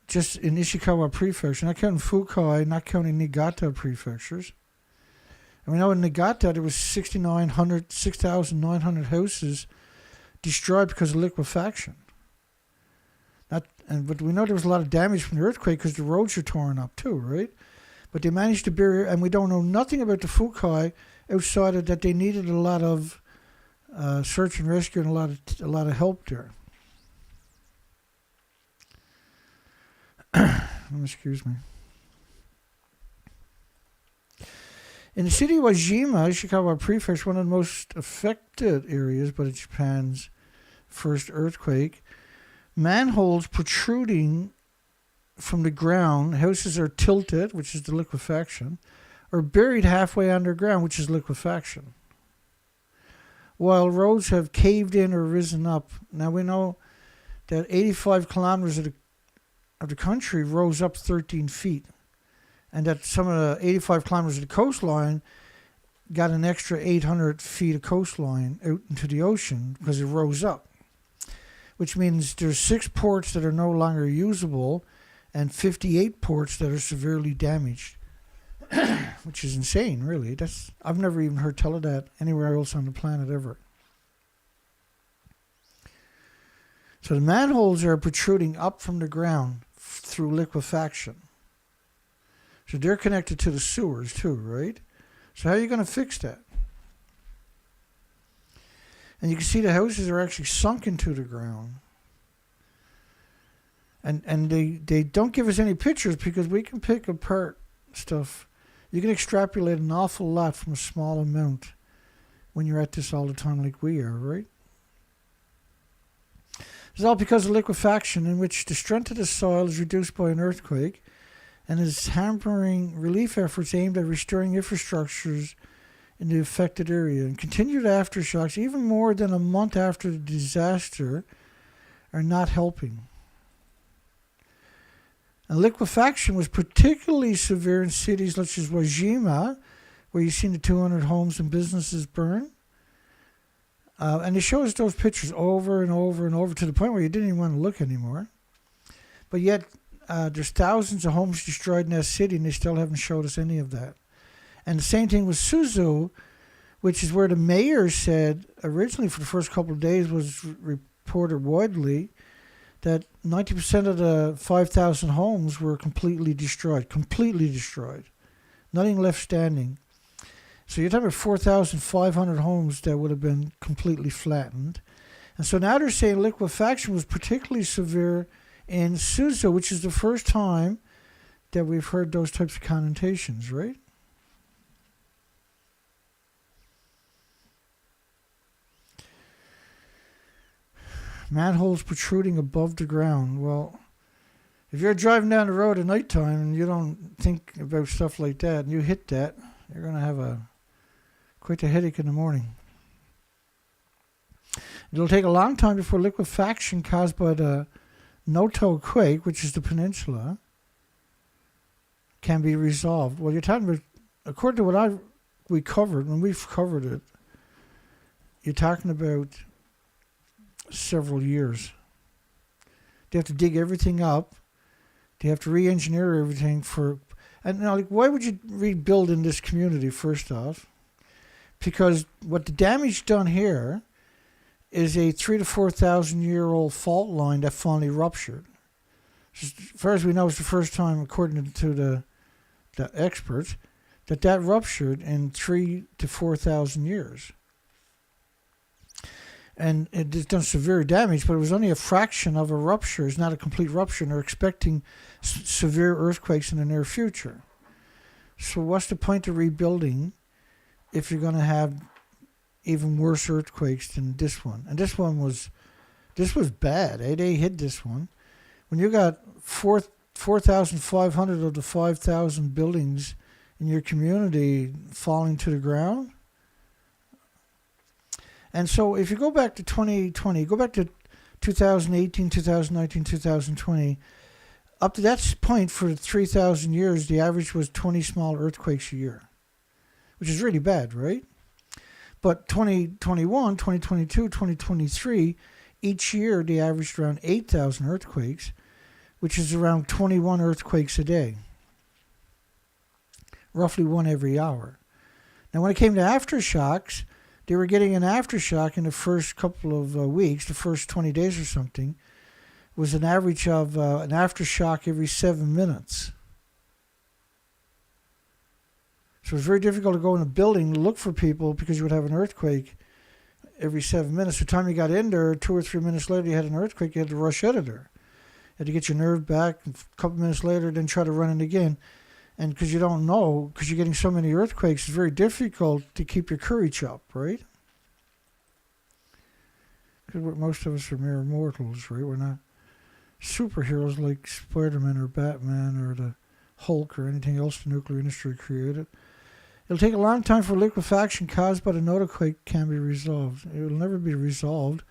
Speaker 1: just in Ishikawa Prefecture, not counting Fukai, not counting Niigata prefectures. And we know in Niigata there was 6,900 houses destroyed because of liquefaction. But we know there was a lot of damage from the earthquake because the roads are torn up too, right? But they managed to bury, and we don't know nothing about the Fukai outside of that they needed a lot of search and rescue and a lot of help there. Excuse me. In the city of Wajima, Ishikawa Prefecture, one of the most affected areas by Japan's first earthquake, manholes protruding from the ground, houses are tilted, which is the liquefaction, or buried halfway underground, which is liquefaction. While roads have caved in or risen up. Now we know that 85 kilometers of the country rose up 13 feet. And that some of the 85 kilometers of the coastline got an extra 800 feet of coastline out into the ocean because it rose up. Which means there's 6 ports that are no longer usable and 58 ports that are severely damaged. Which is insane, really. I've never even heard tell of that anywhere else on the planet ever. So the manholes are protruding up from the ground through liquefaction. So they're connected to the sewers too, right? So how are you going to fix that? And you can see the houses are actually sunk into the ground. And they don't give us any pictures because we can pick apart stuff. You can extrapolate an awful lot from a small amount when you're at this all the time like we are, right? It's all because of liquefaction, in which the strength of the soil is reduced by an earthquake and is hampering relief efforts aimed at restoring infrastructures in the affected area. And continued aftershocks, even more than a month after the disaster, are not helping. And liquefaction was particularly severe in cities such as Wajima, where you've seen the 200 homes and businesses burn. And it shows those pictures over and over and over to the point where you didn't even want to look anymore. But yet, there's thousands of homes destroyed in that city, and they still haven't showed us any of that. And the same thing with Suzu, which is where the mayor said originally for the first couple of days was reported widely that 90% of the 5,000 homes were completely destroyed. Nothing left standing. So you're talking about 4,500 homes that would have been completely flattened. And so now they're saying liquefaction was particularly severe in Suzu, which is the first time that we've heard those types of connotations, right? Manholes protruding above the ground. Well, if you're driving down the road at nighttime and you don't think about stuff like that and you hit that, you're going to have quite a headache in the morning. It'll take a long time before liquefaction caused by the Noto quake, which is the peninsula, can be resolved. Well, you're talking about, according to what we've covered it, you're talking about several years. They have to dig everything up. They have to re-engineer everything and now, like, why would you rebuild in this community, first off? Because what the damage done here is a 3,000 to 4,000 year old fault line that finally ruptured. As far as we know, it's the first time, according to the experts, that ruptured in 3,000 to 4,000 years. And it's done severe damage, but it was only a fraction of a rupture. It's not a complete rupture, and they're expecting severe earthquakes in the near future. So what's the point of rebuilding if you're going to have even worse earthquakes than this one? And this was bad. They hit this one. When you got 4,500 of the 5,000 buildings in your community falling to the ground, And so if you go back to 2020, go back to 2018, 2019, 2020, up to that point for 3,000 years, the average was 20 small earthquakes a year, which is really bad, right? But 2021, 2022, 2023, each year they averaged around 8,000 earthquakes, which is around 21 earthquakes a day, roughly one every hour. Now, when it came to aftershocks, they were getting an aftershock in the first couple of weeks, the first 20 days or something, was an average of an aftershock every 7 minutes. So it was very difficult to go in a building to look for people because you would have an earthquake every 7 minutes. By the time you got in there, 2 or 3 minutes later, you had an earthquake, you had to rush out of there. You had to get your nerve back, and a couple minutes later, then try to run it again. And because you don't know, because you're getting so many earthquakes, it's very difficult to keep your courage up, right? Because most of us are mere mortals, right? We're not superheroes like Spider-Man or Batman or the Hulk or anything else the nuclear industry created. It'll take a long time for liquefaction caused by the notoquake can be resolved. It will never be resolved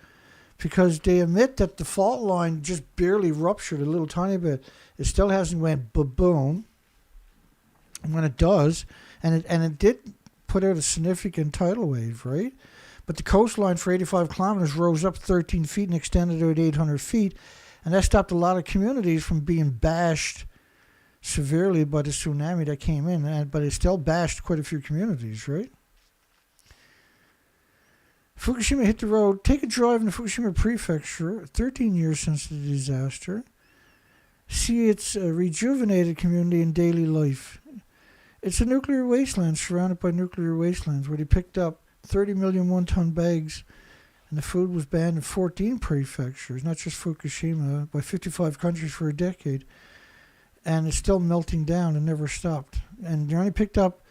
Speaker 1: because they admit that the fault line just barely ruptured a little tiny bit. It still hasn't went ba-boom. And when it does, and it did put out a significant tidal wave, right? But the coastline for 85 kilometers rose up 13 feet and extended out 800 feet. And that stopped a lot of communities from being bashed severely by the tsunami that came in, but it still bashed quite a few communities, right? Fukushima hit the road. Take a drive in the Fukushima Prefecture, 13 years since the disaster. See its rejuvenated community in daily life. It's a nuclear wasteland surrounded by nuclear wastelands where they picked up 30 million one-ton bags, and the food was banned in 14 prefectures, not just Fukushima, by 55 countries for a decade. And it's still melting down and never stopped. And they only picked up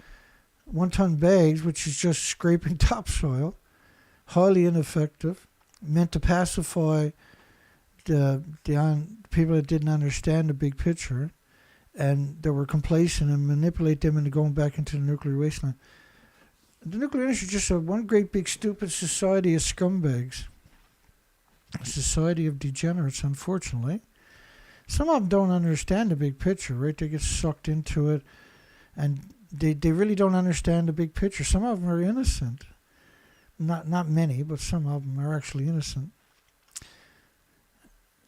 Speaker 1: one-ton bags, which is just scraping topsoil, highly ineffective, meant to pacify the people that didn't understand the big picture and that were complacent and manipulate them into going back into the nuclear wasteland. The nuclear industry is just one great big stupid society of scumbags. A society of degenerates, unfortunately. Some of them don't understand the big picture, right? They get sucked into it, and they really don't understand the big picture. Some of them are innocent. Not many, but some of them are actually innocent.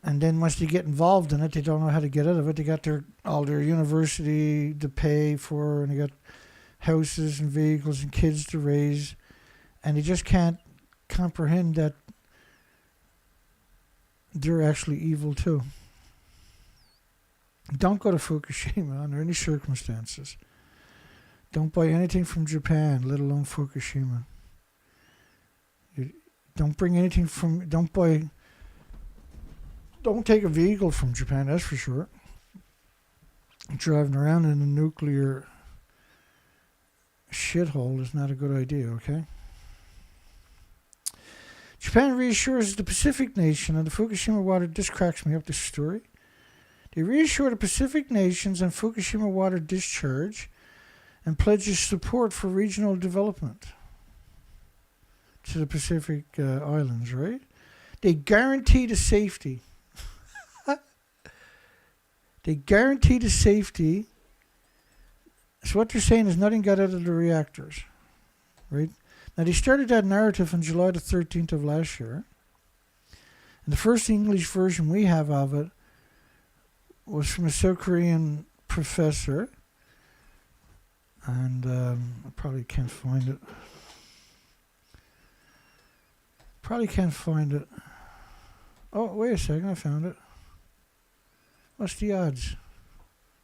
Speaker 1: And then once they get involved in it, they don't know how to get out of it. They got all their university to pay for, and they got houses and vehicles and kids to raise, and they just can't comprehend that they're actually evil too. Don't go to Fukushima under any circumstances. Don't buy anything from Japan, let alone Fukushima. Don't bring anything from, don't take a vehicle from Japan, that's for sure. Driving around in a nuclear shithole is not a good idea, okay? Japan reassures the Pacific nation and the Fukushima water. This cracks me up, this story. They reassure the Pacific nations and Fukushima water discharge and pledges support for regional development to the Pacific Islands, right? They guarantee the safety. They guarantee the safety. So what they're saying is nothing got out of the reactors, right? Now, they started that narrative on July the 13th of last year. And the first English version we have of it was from a South Korean professor. And I probably can't find it. Oh, wait a second, I found it. What's the odds?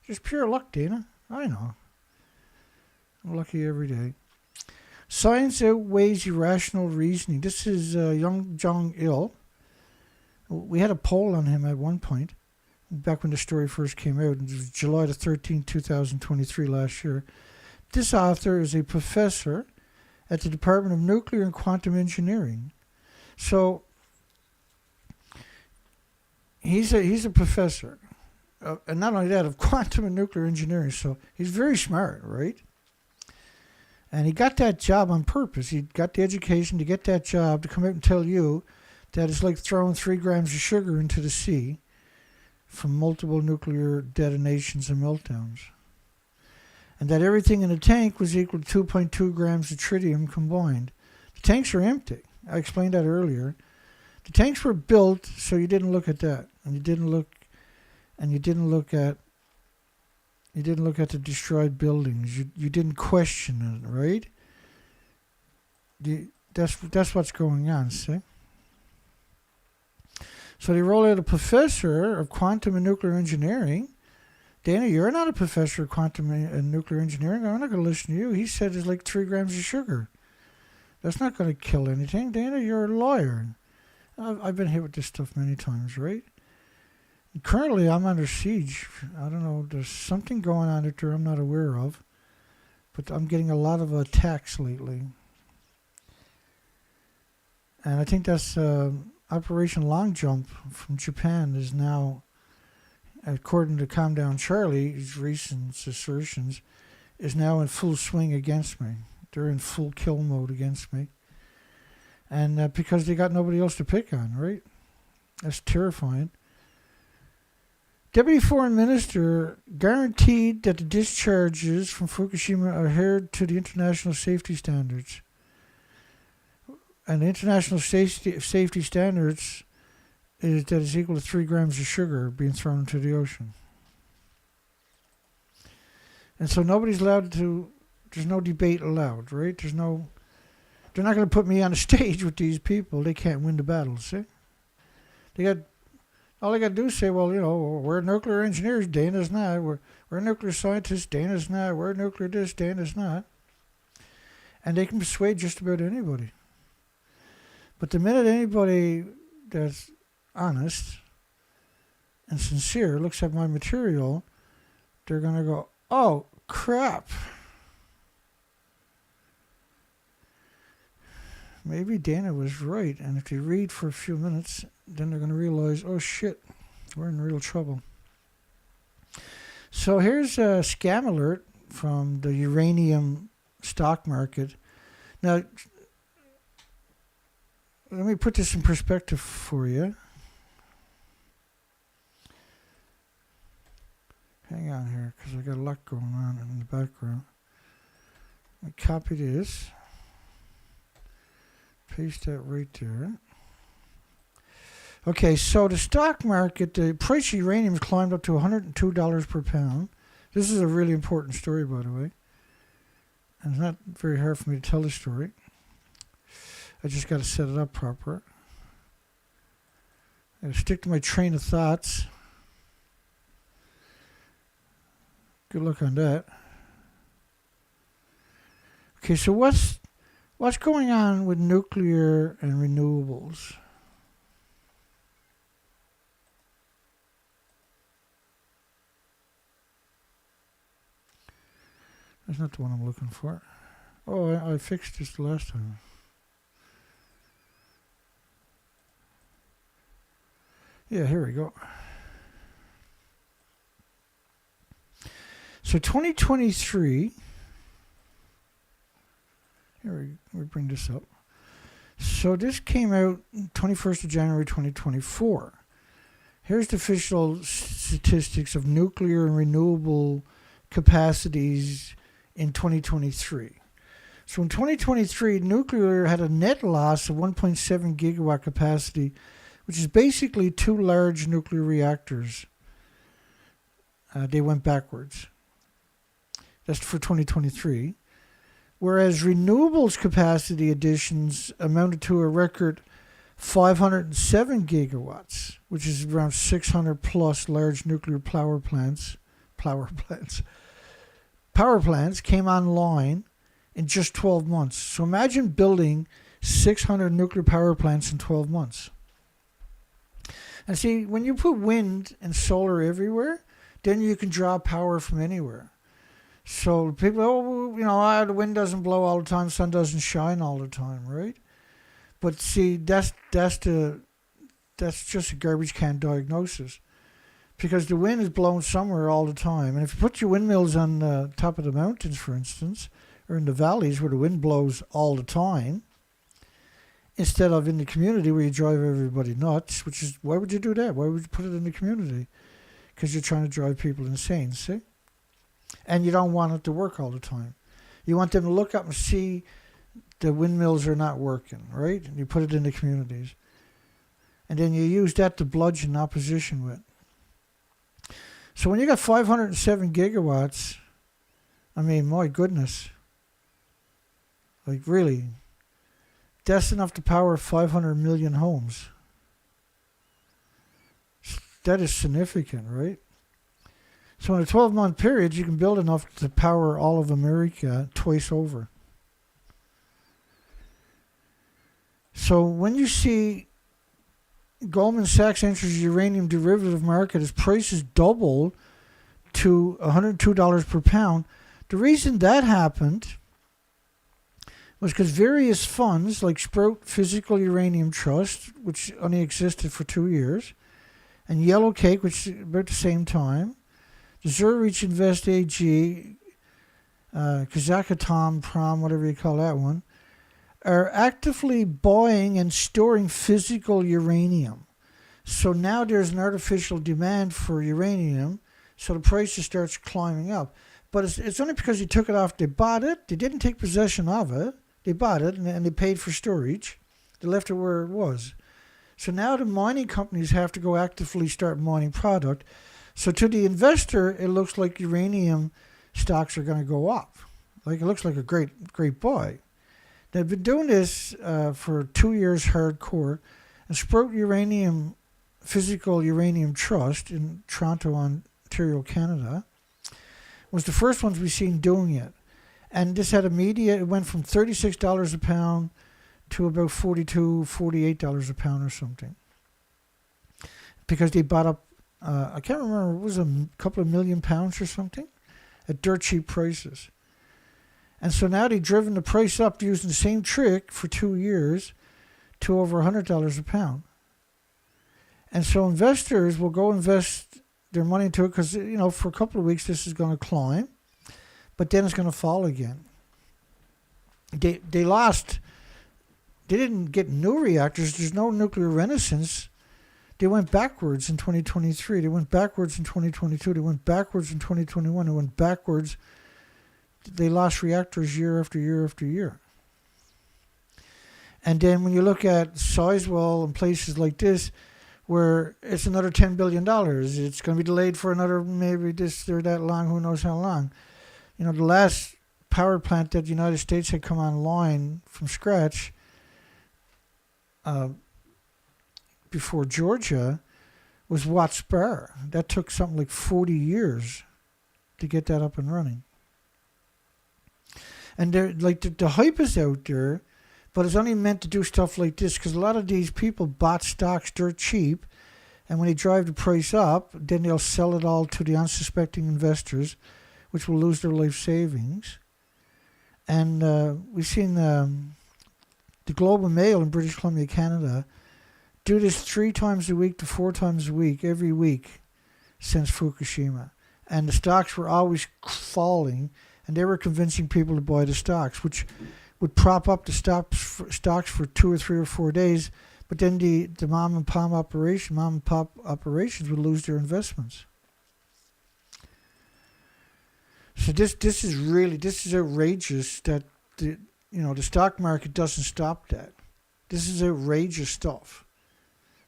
Speaker 1: Just pure luck, Dana. I know. I'm lucky every day. Science outweighs irrational reasoning. This is Young Jong-il. We had a poll on him at one point, back when the story first came out. It was July the 13th, 2023, last year. This author is a professor at the Department of Nuclear and Quantum Engineering. So he's a professor, and not only that, of quantum and nuclear engineering. So he's very smart, right? And he got that job on purpose. He got the education to get that job to come out and tell you that it's like throwing 3 grams of sugar into the sea from multiple nuclear detonations and meltdowns. And that everything in the tank was equal to 2.2 grams of tritium combined. The tanks are empty. I explained that earlier. The tanks were built so you didn't look at that, and you didn't look at the destroyed buildings. You didn't question it, right? That's what's going on, see? So they roll out a professor of quantum and nuclear engineering. Dana, you're not a professor of quantum and nuclear engineering. I'm not going to listen to you. He said it's like 3 grams of sugar. That's not going to kill anything. Dana, you're a lawyer. I've been hit with this stuff many times, right? Currently, I'm under siege. I don't know. There's something going on out there I'm not aware of. But I'm getting a lot of attacks lately. And I think that's Operation Long Jump from Japan is now, according to Calm Down Charlie's recent assertions, is now in full swing against me. They're in full kill mode against me. And because they got nobody else to pick on, right? That's terrifying. Deputy Foreign Minister guaranteed that the discharges from Fukushima are adhered to the international safety standards. And the international safety standards is that it's equal to 3 grams of sugar being thrown into the ocean. And so nobody's allowed to, there's no debate allowed, right? They're not going to put me on a stage with these people. They can't win the battle, see? All they got to do is say, well, we're nuclear engineers, Dana's not. We're nuclear scientists, Dana's not. We're nuclear this, Dana's not. And they can persuade just about anybody. But the minute anybody that's honest and sincere looks at my material, they're going to go, oh, crap. Maybe Dana was right. And if they read for a few minutes, then they're going to realize, oh, shit, we're in real trouble. So here's a scam alert from the uranium stock market. Now, let me put this in perspective for you. Hang on here, because I got a lot going on in the background. Let me copy this. Paste that right there. Okay, so the stock market, the price of uranium has climbed up to $102 per pound. This is a really important story, by the way. And it's not very hard for me to tell the story. I just got to set it up proper. I got to stick to my train of thoughts. Good luck on that. Okay, so what's going on with nuclear and renewables? That's not the one I'm looking for. Oh, I fixed this the last time. Yeah, here we go. So 2023, here we bring this up. So this came out 21st of January 2024. Here's the official statistics of nuclear and renewable capacities in 2023. So in 2023, nuclear had a net loss of 1.7 gigawatt capacity, which is basically 2 large nuclear reactors. They went backwards. That's for 2023. Whereas renewables capacity additions amounted to a record 507 gigawatts, which is around 600 plus large nuclear power plants came online in just 12 months. So imagine building 600 nuclear power plants in 12 months. And see, when you put wind and solar everywhere, then you can draw power from anywhere. So people, the wind doesn't blow all the time, sun doesn't shine all the time, right? But see, that's just a garbage can diagnosis, because the wind is blowing somewhere all the time. And if you put your windmills on the top of the mountains, for instance, or in the valleys where the wind blows all the time, instead of in the community where you drive everybody nuts, which is, why would you do that? Why would you put it in the community? Because you're trying to drive people insane, see? And you don't want it to work all the time. You want them to look up and see the windmills are not working, right? And you put it in the communities. And then you use that to bludgeon opposition with. So when you got 507 gigawatts, I mean, my goodness. Like, really, that's enough to power 500 million homes. That is significant, right? So in a 12-month period, you can build enough to power all of America twice over. So when you see Goldman Sachs enters the uranium derivative market as prices double to $102 per pound, the reason that happened was because various funds like Sprott Physical Uranium Trust, which only existed for 2 years, and Yellow Cake, which is about the same time, the Zurich-Invest AG, Kazatomprom, whatever you call that one, are actively buying and storing physical uranium. So now there's an artificial demand for uranium, so the price just starts climbing up. But it's only because they took it off. They bought it. They didn't take possession of it. They bought it, and they paid for storage. They left it where it was. So now the mining companies have to go actively start mining product. So to the investor, it looks like uranium stocks are going to go up. Like, it looks like a great buy. They've been doing this for 2 years hardcore. And Sprott Physical Uranium Trust in Toronto, Ontario, Canada, was the first ones we've seen doing it. And this had it went from $36 a pound to about $42, $48 a pound or something. Because they bought up, I can't remember, it was a couple of million pounds or something at dirt cheap prices. And so now they've driven the price up using the same trick for 2 years to over $100 a pound. And so investors will go invest their money into it because, for a couple of weeks this is going to climb, but then it's going to fall again. They didn't get new reactors. There's no nuclear renaissance. They went backwards in 2023. They went backwards in 2022. They went backwards in 2021. They went backwards. They lost reactors year after year after year. And then when you look at Sizewell and places like this, where it's another $10 billion, it's going to be delayed for another maybe this or that long, who knows how long. The last power plant that the United States had come online from scratch before Georgia was Watts Bar. That took something like 40 years to get that up and running. And the hype is out there, but it's only meant to do stuff like this because a lot of these people bought stocks dirt cheap, and when they drive the price up, then they'll sell it all to the unsuspecting investors, which will lose their life savings. And we've seen the Globe and Mail in British Columbia, Canada, do this 3 times a week to 4 times a week, every week since Fukushima. And the stocks were always falling, and they were convincing people to buy the stocks, which would prop up the stocks for 2 or 3 or 4 days, but then the mom and pop operations would lose their investments. So this is outrageous that the stock market doesn't stop that. This is outrageous stuff.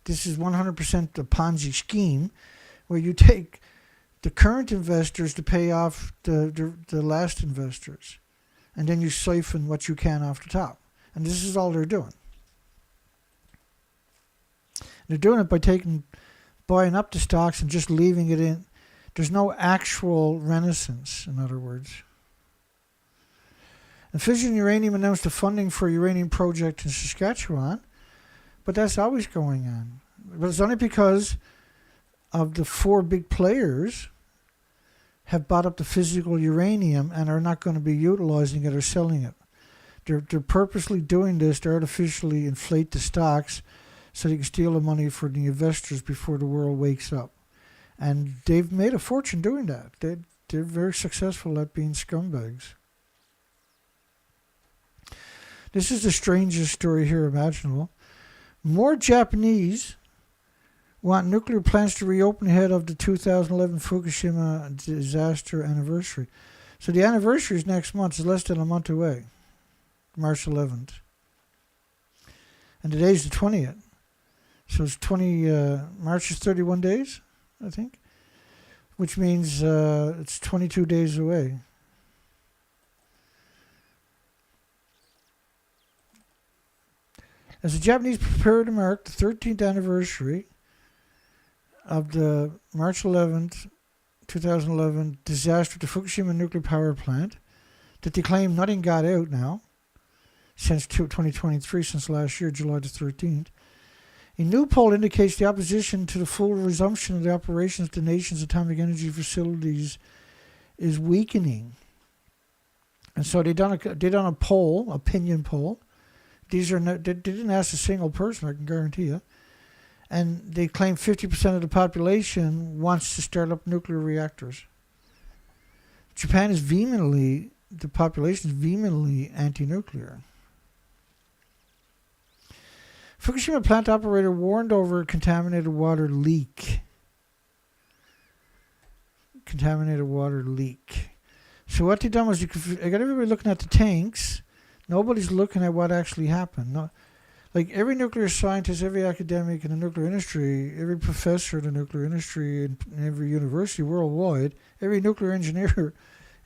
Speaker 1: This is 100% a Ponzi scheme where you take the current investors to pay off the last investors, and then you siphon what you can off the top. And this is all they're doing. They're doing it by buying up the stocks and just leaving it in. There's no actual renaissance, in other words. And Fission Uranium announced the funding for a uranium project in Saskatchewan, but that's always going on. But it's only because of the 4 big players have bought up the physical uranium and are not going to be utilizing it or selling it. They're purposely doing this to artificially inflate the stocks so they can steal the money for the investors before the world wakes up. And they've made a fortune doing that. They're very successful at being scumbags. This is the strangest story here imaginable. More Japanese want nuclear plants to reopen ahead of the 2011 Fukushima disaster anniversary. So the anniversary is next month. It's less than a month away, March 11th. And today's the 20th. So it's March is 31 days, I think, which means it's 22 days away. As the Japanese prepare to mark the 13th anniversary of the March 11th, 2011 disaster at the Fukushima nuclear power plant, that they claim nothing got out now, since 2023, since last year, July the 13th. A new poll indicates the opposition to the full resumption of the operations of the nation's atomic energy facilities is weakening. And so they done a poll, opinion poll. These are not, they didn't ask a single person, I can guarantee you. And they claim 50% of the population wants to start up nuclear reactors. Japan is the population is vehemently anti-nuclear. Fukushima plant operator warned over contaminated water leak. Contaminated water leak. So what they done was, I got everybody looking at the tanks. Nobody's looking at what actually happened. No, like every nuclear scientist, every academic in the nuclear industry, every professor in the nuclear industry, in every university worldwide, every nuclear engineer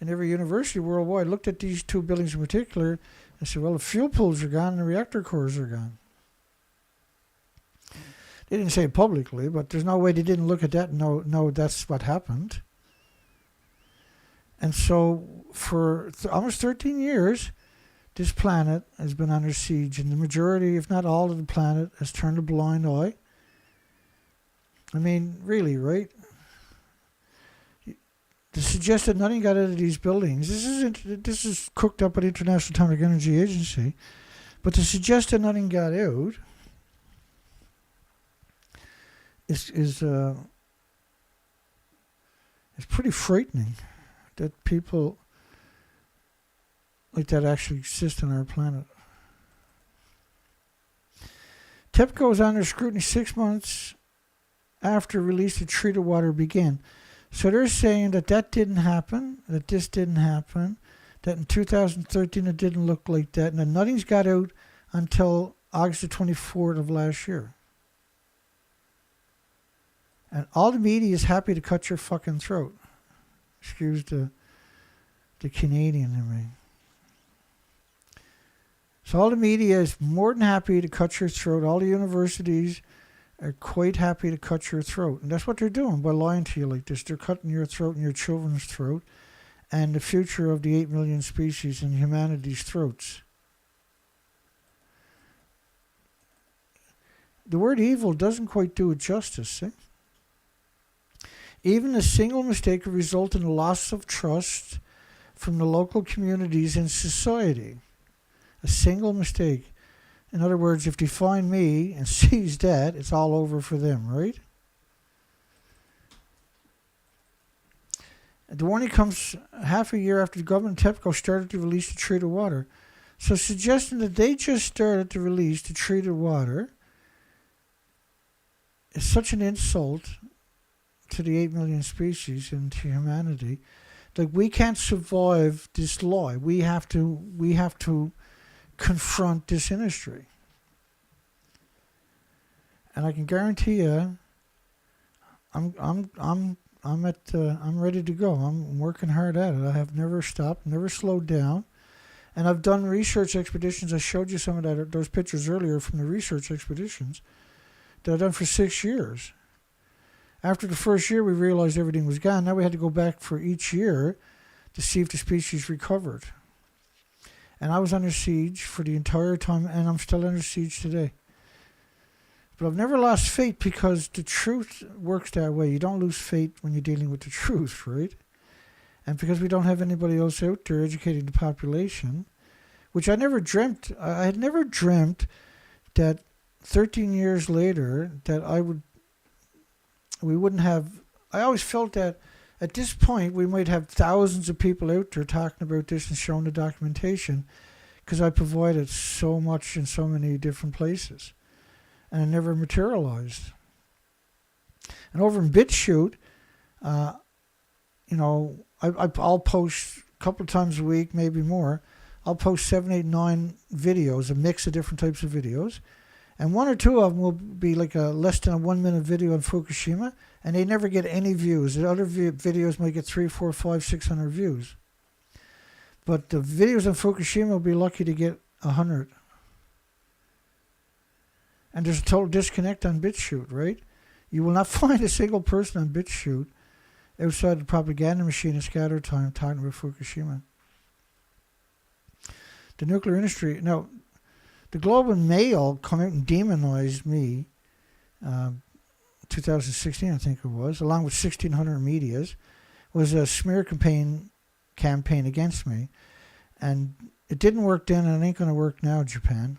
Speaker 1: in every university worldwide looked at these two buildings in particular and said, well, the fuel pools are gone and the reactor cores are gone. They didn't say it publicly, but there's no way they didn't look at that and know that's what happened. And so for almost 13 years, this planet has been under siege, and the majority, if not all of the planet, has turned a blind eye. I mean, really, right? To suggest that nothing got out of these buildings, this is cooked up by the International Atomic Energy Agency, but to suggest that nothing got out is pretty frightening, that people like that actually exist on our planet. TEPCO is under scrutiny 6 months after release of treated water began. So they're saying that didn't happen, that this didn't happen, that in 2013 it didn't look like that, and that nothing's got out until August the 24th of last year. And all the media is happy to cut your fucking throat. Excuse the Canadian in me. So all the media is more than happy to cut your throat. All the universities are quite happy to cut your throat. And that's what they're doing by lying to you like this. They're cutting your throat and your children's throat and the future of the 8 million species in humanity's throats. The word evil doesn't quite do it justice, eh? Even a single mistake could result in a loss of trust from the local communities and society. A single mistake. In other words, if they find me and sees that, it's all over for them, right? The warning comes half a year after the government of TEPCO started to release the treated water. So suggesting that they just started to release the treated water is such an insult to the 8 million species and to humanity. Like, we can't survive this lie. We have to confront this industry. And I can guarantee you, I'm ready to go. I'm working hard at it. I have never stopped, never slowed down. And I've done research expeditions. I showed you some of those pictures earlier from the research expeditions that I've done for 6 years. After the first year, we realized everything was gone. Now we had to go back for each year to see if the species recovered. And I was under siege for the entire time, and I'm still under siege today. But I've never lost faith, because the truth works that way. You don't lose faith when you're dealing with the truth, right? And because we don't have anybody else out there educating the population, which I never dreamt. I had never dreamt that 13 years later that we wouldn't have. I always felt that at this point we might have thousands of people out there talking about this and showing the documentation, because I provided so much in so many different places, and it never materialized. And over in BitChute, I'll post a couple of times a week, maybe more. I'll post 7, 8, 9 videos, a mix of different types of videos. And 1 or 2 of them will be like a less than a 1 minute video on Fukushima, and they never get any views. The other videos might get 300, 400, 500, 600 views. But the videos on Fukushima will be lucky to get 100. And there's a total disconnect on BitChute, right? You will not find a single person on BitChute outside the propaganda machine at scatter time talking about Fukushima. The nuclear industry, now, the Globe and Mail come out and demonized me, 2016 I think it was, along with 1,600 medias, was a smear campaign against me. And it didn't work then, and it ain't going to work now, Japan.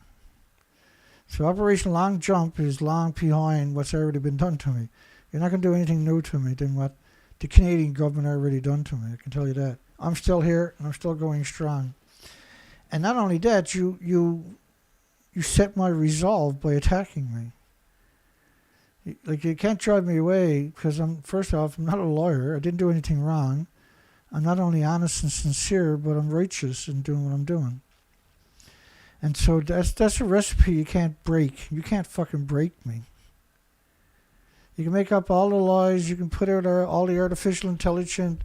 Speaker 1: So Operation Long Jump is long behind what's already been done to me. You're not going to do anything new to me than what the Canadian government already done to me, I can tell you that. I'm still here, and I'm still going strong. And not only that, you set my resolve by attacking me. Like, you can't drive me away because first off, I'm not a lawyer. I didn't do anything wrong. I'm not only honest and sincere, but I'm righteous in doing what I'm doing. And so that's a recipe you can't break. You can't fucking break me. You can make up all the lies. You can put out all the artificial intelligence,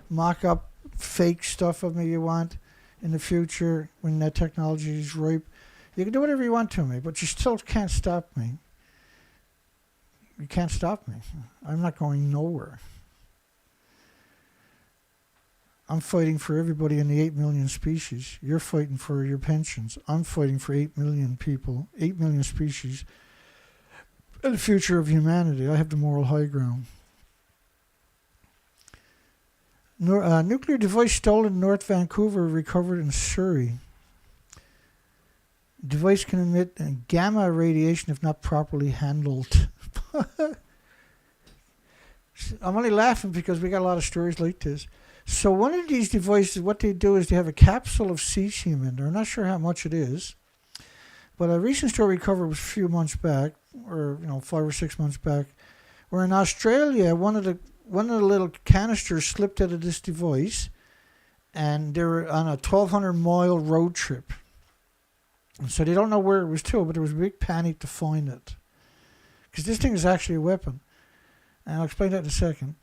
Speaker 1: mock up fake stuff of me you want in the future when that technology is ripe. You can do whatever you want to me, but you still can't stop me. You can't stop me. I'm not going nowhere. I'm fighting for everybody in the 8 million species. You're fighting for your pensions. I'm fighting for 8 million people, 8 million species, and the future of humanity. I have the moral high ground. Nuclear device stolen in North Vancouver recovered in Surrey. Device can emit gamma radiation if not properly handled. I'm only laughing because we got a lot of stories like this. So one of these devices, what they do is they have a capsule of cesium in there. I'm not sure how much it is, but a recent story we covered was a few months back, or 5 or 6 months back, where in Australia one of the little canisters slipped out of this device, and they were on a 1,200-mile road trip. And so they don't know where it was to, but there was a big panic to find it. Because this thing is actually a weapon. And I'll explain that in a second.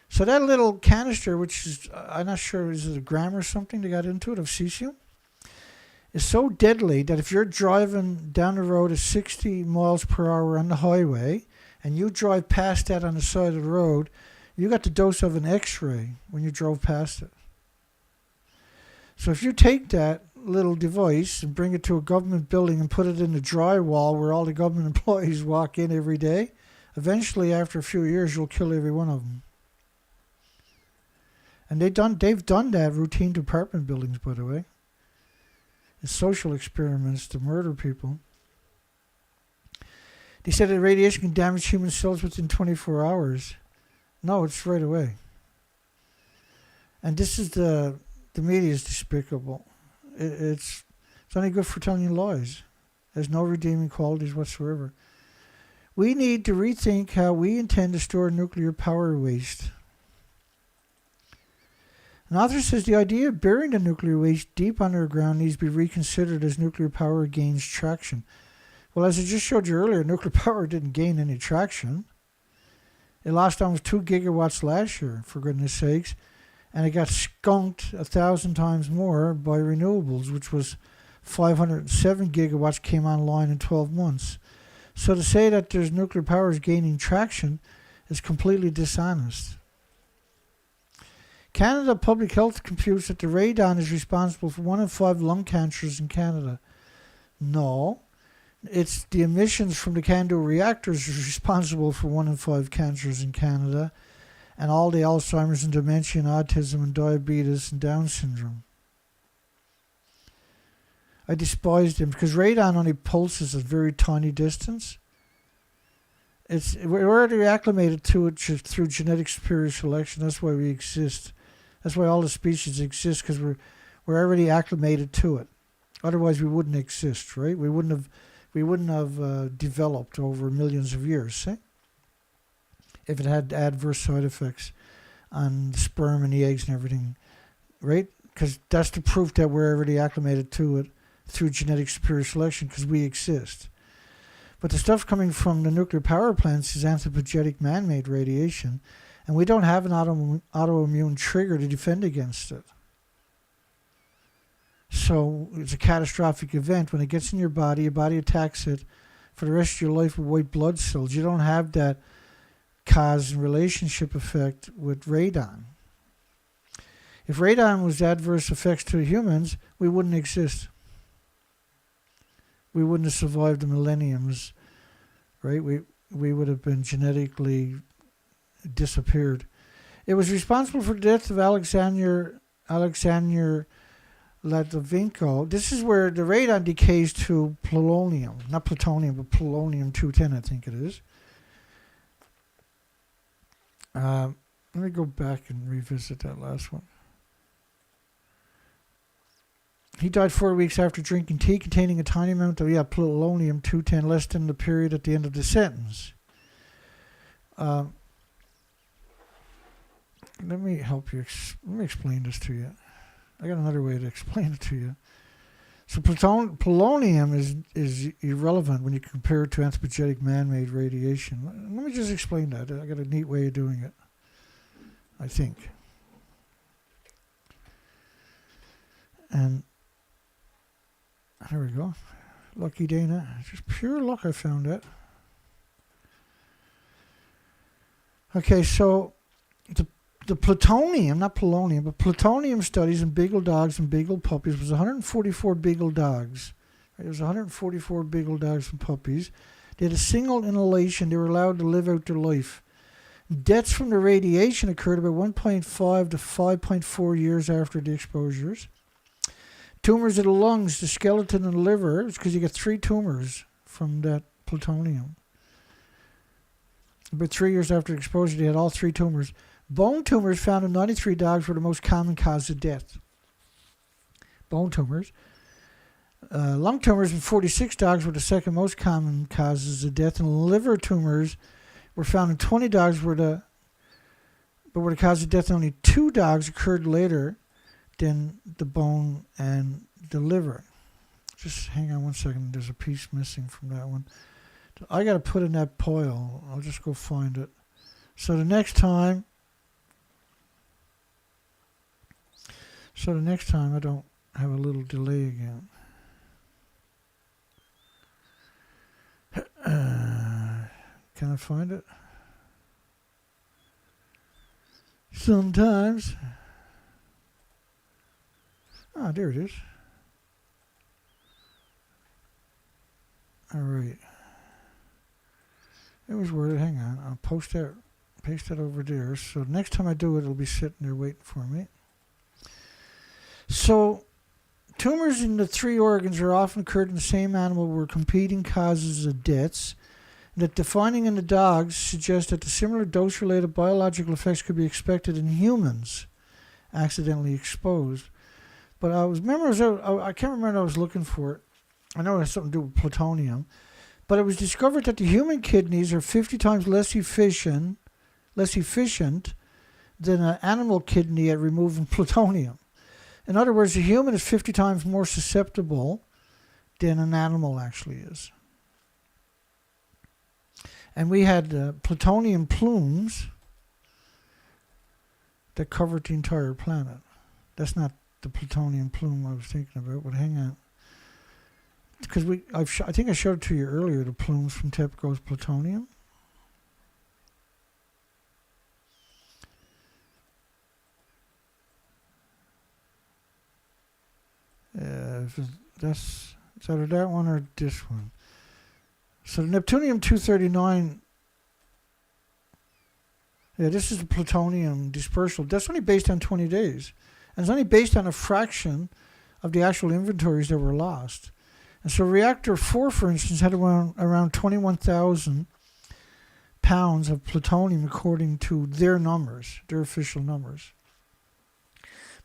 Speaker 1: So that little canister, which is, I'm not sure, is it a gram or something they got into it of cesium, is so deadly that if you're driving down the road at 60 miles per hour on the highway, and you drive past that on the side of the road, you got the dose of an X-ray when you drove past it. So if you take that little device and bring it to a government building and put it in the drywall where all the government employees walk in every day, eventually after a few years you'll kill every one of them. And they've done that routine to apartment buildings, by the way. It's social experiments to murder people. They said that radiation can damage human cells within 24 hours. No, it's right away. And this is the media is despicable. It's only good for telling you lies. There's no redeeming qualities whatsoever. We need to rethink how we intend to store nuclear power waste. An author says the idea of burying the nuclear waste deep underground needs to be reconsidered as nuclear power gains traction. Well, as I just showed you earlier, nuclear power didn't gain any traction. It lost almost 2 gigawatts last year, for goodness sakes, and it got skunked 1,000 times more by renewables, which was 507 gigawatts came online in 12 months. So to say that there's nuclear power is gaining traction is completely dishonest. Canada Public Health computes that the radon is responsible for 1 in 5 lung cancers in Canada. No, it's the emissions from the CANDU reactors is responsible for 1 in 5 cancers in Canada, and all the Alzheimer's and dementia and autism and diabetes and Down syndrome. I despise them because radon only pulses at a very tiny distance. We're already acclimated to it through genetic superior selection. That's why we exist. That's why all the species exist, because we're already acclimated to it. Otherwise, we wouldn't exist, right? We wouldn't have developed over millions of years, eh? If it had adverse side effects on the sperm and the eggs and everything, right? Because that's the proof that we're already acclimated to it through genetic superior selection, because we exist. But the stuff coming from the nuclear power plants is anthropogenic man-made radiation, and we don't have an autoimmune trigger to defend against it. So it's a catastrophic event. When it gets in your body attacks it for the rest of your life with white blood cells. You don't have that cause and relationship effect with radon. If radon was adverse effects to humans, we wouldn't exist. We wouldn't have survived the millenniums, right? We would have been genetically disappeared. It was responsible for the death of Alexander Latvinenko. This is where the radon decays to polonium, not plutonium, but polonium-210, I think it is. Let me go back and revisit that last one. He died 4 weeks after drinking tea containing a tiny amount of polonium-210, less than the period at the end of the sentence. Let me help you. Let me explain this to you. I got another way to explain it to you. So polonium is irrelevant when you compare it to anthropogenic man-made radiation. Let me just explain that. I got a neat way of doing it, I think. And there we go. Lucky Dana. Just pure luck I found it. Okay, so the plutonium, not polonium, but plutonium studies in beagle dogs and beagle puppies was 144 beagle dogs. Right? It was 144 beagle dogs and puppies. They had a single inhalation. They were allowed to live out their life. Deaths from the radiation occurred about 1.5 to 5.4 years after the exposures. Tumors of the lungs, the skeleton, and the liver, it's because you get 3 tumors from that plutonium. About 3 years after exposure, they had all 3 tumors. Bone tumors found in 93 dogs were the most common cause of death. Bone tumors. Lung tumors in 46 dogs were the second most common causes of death, and liver tumors were found in 20 dogs were the cause of death. Only 2 dogs occurred later than the bone and the liver. Just hang on one second. There's a piece missing from that one. I got to put in that pile. I'll just go find it. So the next time I don't have a little delay again. Can I find it? Sometimes. Ah, there it is. All right. It was worded. Hang on. I'll paste that over there. So next time I do it, it'll be sitting there waiting for me. So tumors in the 3 organs are often occurred in the same animal were competing causes of deaths. That the finding in the dogs suggests that the similar dose-related biological effects could be expected in humans accidentally exposed. But I can't remember what I was looking for. I know it has something to do with plutonium. But it was discovered that the human kidneys are 50 times less efficient than an animal kidney at removing plutonium. In other words, the human is 50 times more susceptible than an animal actually is. And we had plutonium plumes that covered the entire planet. That's not the plutonium plume I was thinking about, but hang on. Because I think I showed it to you earlier, the plumes from TEPCO's plutonium. It's either that one or this one. So the Neptunium-239, this is the plutonium dispersal. That's only based on 20 days. And it's only based on a fraction of the actual inventories that were lost. And so reactor 4, for instance, had around 21,000 pounds of plutonium according to their numbers, their official numbers.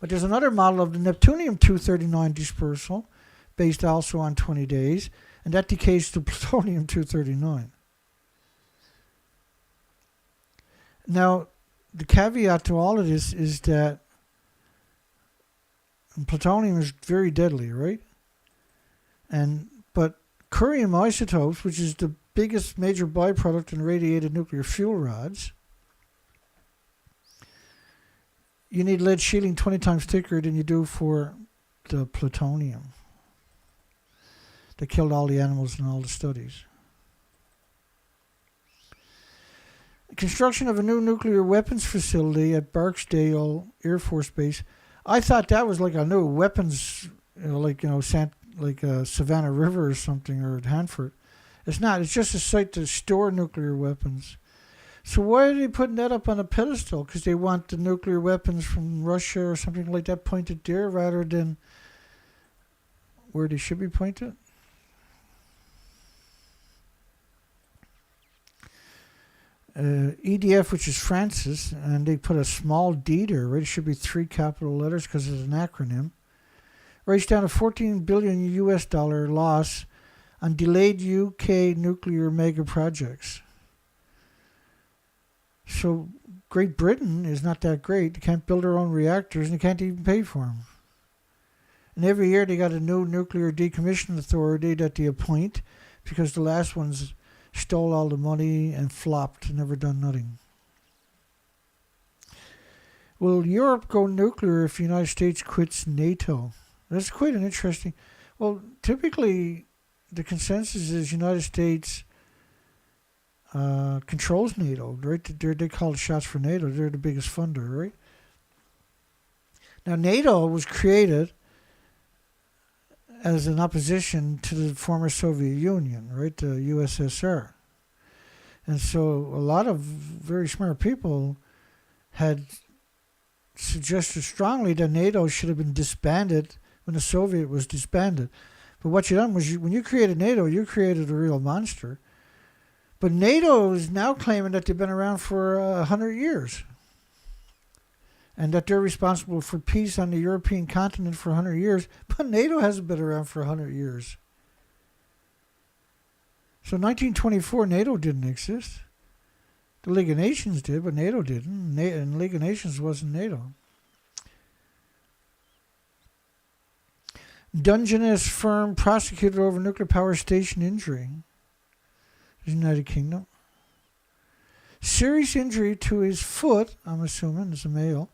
Speaker 1: But there's another model of the Neptunium-239 dispersal based also on 20 days, and that decays to plutonium-239. Now, the caveat to all of this is that plutonium is very deadly, right? But curium isotopes, which is the biggest major byproduct in radiated nuclear fuel rods, you need lead shielding 20 times thicker than you do for the plutonium that killed all the animals in all the studies. Construction of a new nuclear weapons facility at Barksdale Air Force Base. I thought that was like a new weapons, Savannah River or something, or at Hanford. It's not. It's just a site to store nuclear weapons. So why are they putting that up on a pedestal? Because they want the nuclear weapons from Russia or something like that pointed there rather than where they should be pointed? EDF, which is Francis, and they put a small D there, right? It should be 3 capital letters because it's an acronym. Raised down a $14 billion US loss on delayed UK nuclear mega projects. So Great Britain is not that great. They can't build their own reactors and they can't even pay for them. And every year they got a new nuclear decommissioning authority that they appoint because the last ones stole all the money and flopped, never done nothing. Will Europe go nuclear if the United States quits NATO? That's quite an interesting... Well, typically the consensus is United States controls NATO, right? They call the shots for NATO. They're the biggest funder, right? Now, NATO was created as an opposition to the former Soviet Union, right, the USSR. And so a lot of very smart people had suggested strongly that NATO should have been disbanded when the Soviet was disbanded. But what you done was, when you created NATO, you created a real monster. But NATO is now claiming that they've been around for 100 years. And that they're responsible for peace on the European continent for 100 years. But NATO hasn't been around for 100 years. So 1924, NATO didn't exist. The League of Nations did, but NATO didn't. And the League of Nations wasn't NATO. Dungeness firm prosecuted over nuclear power station injury. United Kingdom. Serious injury to his foot, I'm assuming, as a male,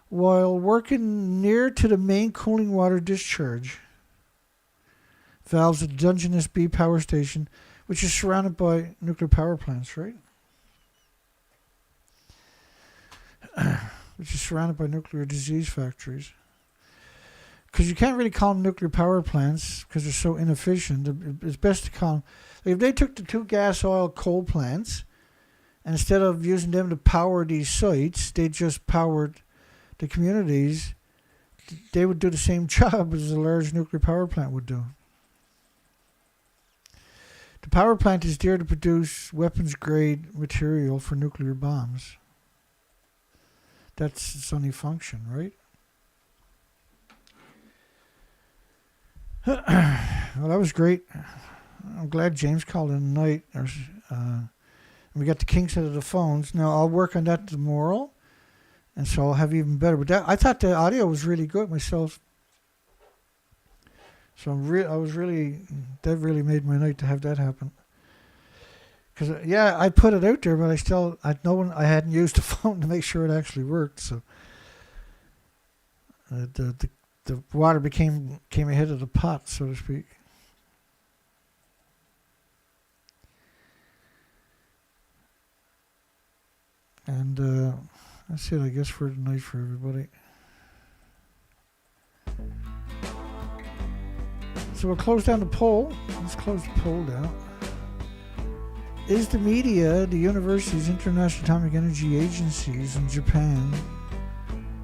Speaker 1: while working near to the main cooling water discharge valves at Dungeness B power station, which is surrounded by nuclear power plants, right? Which is surrounded by nuclear disease factories. Because you can't really call them nuclear power plants because they're so inefficient. It's best to call them... If they took the 2 gas, oil, coal plants, and instead of using them to power these sites, they just powered the communities, they would do the same job as a large nuclear power plant would do. The power plant is there to produce weapons-grade material for nuclear bombs. That's its only function, right? Well, that was great. I'm glad James called in tonight. We got the kinks out of the phones. Now, I'll work on that tomorrow, and so I'll have even better. But I thought the audio was really good myself. So that really made my night to have that happen. Because, I put it out there, but I hadn't used the phone to make sure it actually worked. So the water came ahead of the pot, so to speak. And that's it, I guess, for tonight for everybody. So we'll close down the poll. Let's close the poll down. Is the media, the universities, International Atomic Energy Agencies in Japan,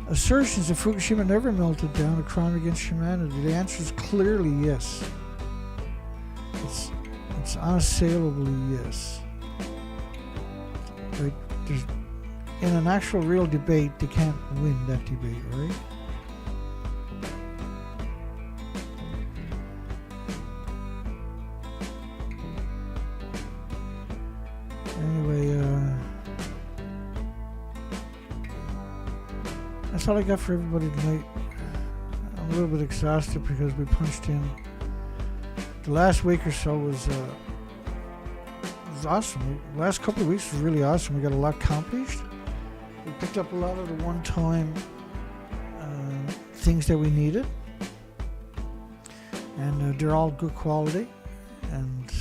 Speaker 1: assertions that Fukushima never melted down a crime against humanity? The answer is clearly yes. It's unassailably yes. Right? In an actual real debate, they can't win that debate, right? that's all I got for everybody tonight. I'm a little bit exhausted because we punched in. The last week or so was awesome. The last couple of weeks was really awesome. We got a lot accomplished. We picked up a lot of the one-time things that we needed, and they're all good quality, and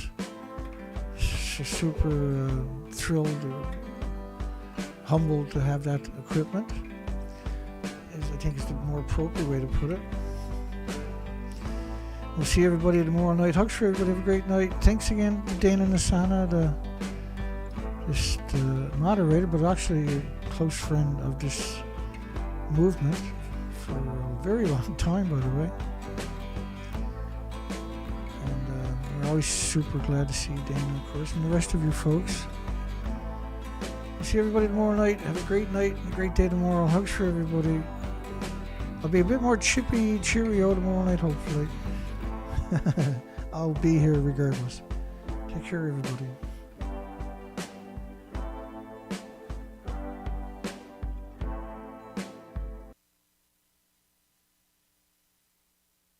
Speaker 1: super thrilled, humbled to have that equipment. I think it's the more appropriate way to put it. We'll see everybody tomorrow night. Hugs for everybody. Have a great night. Thanks again to Dana Nasana, the moderator, but actually a close friend of this movement for a very long time, by the way. And we're always super glad to see Dana, of course, and the rest of you folks. We'll see everybody tomorrow night. Have a great night and a great day tomorrow. Hugs for everybody. I'll be a bit more chippy, cheerio tomorrow night, hopefully. I'll be here regardless. Take care, everybody.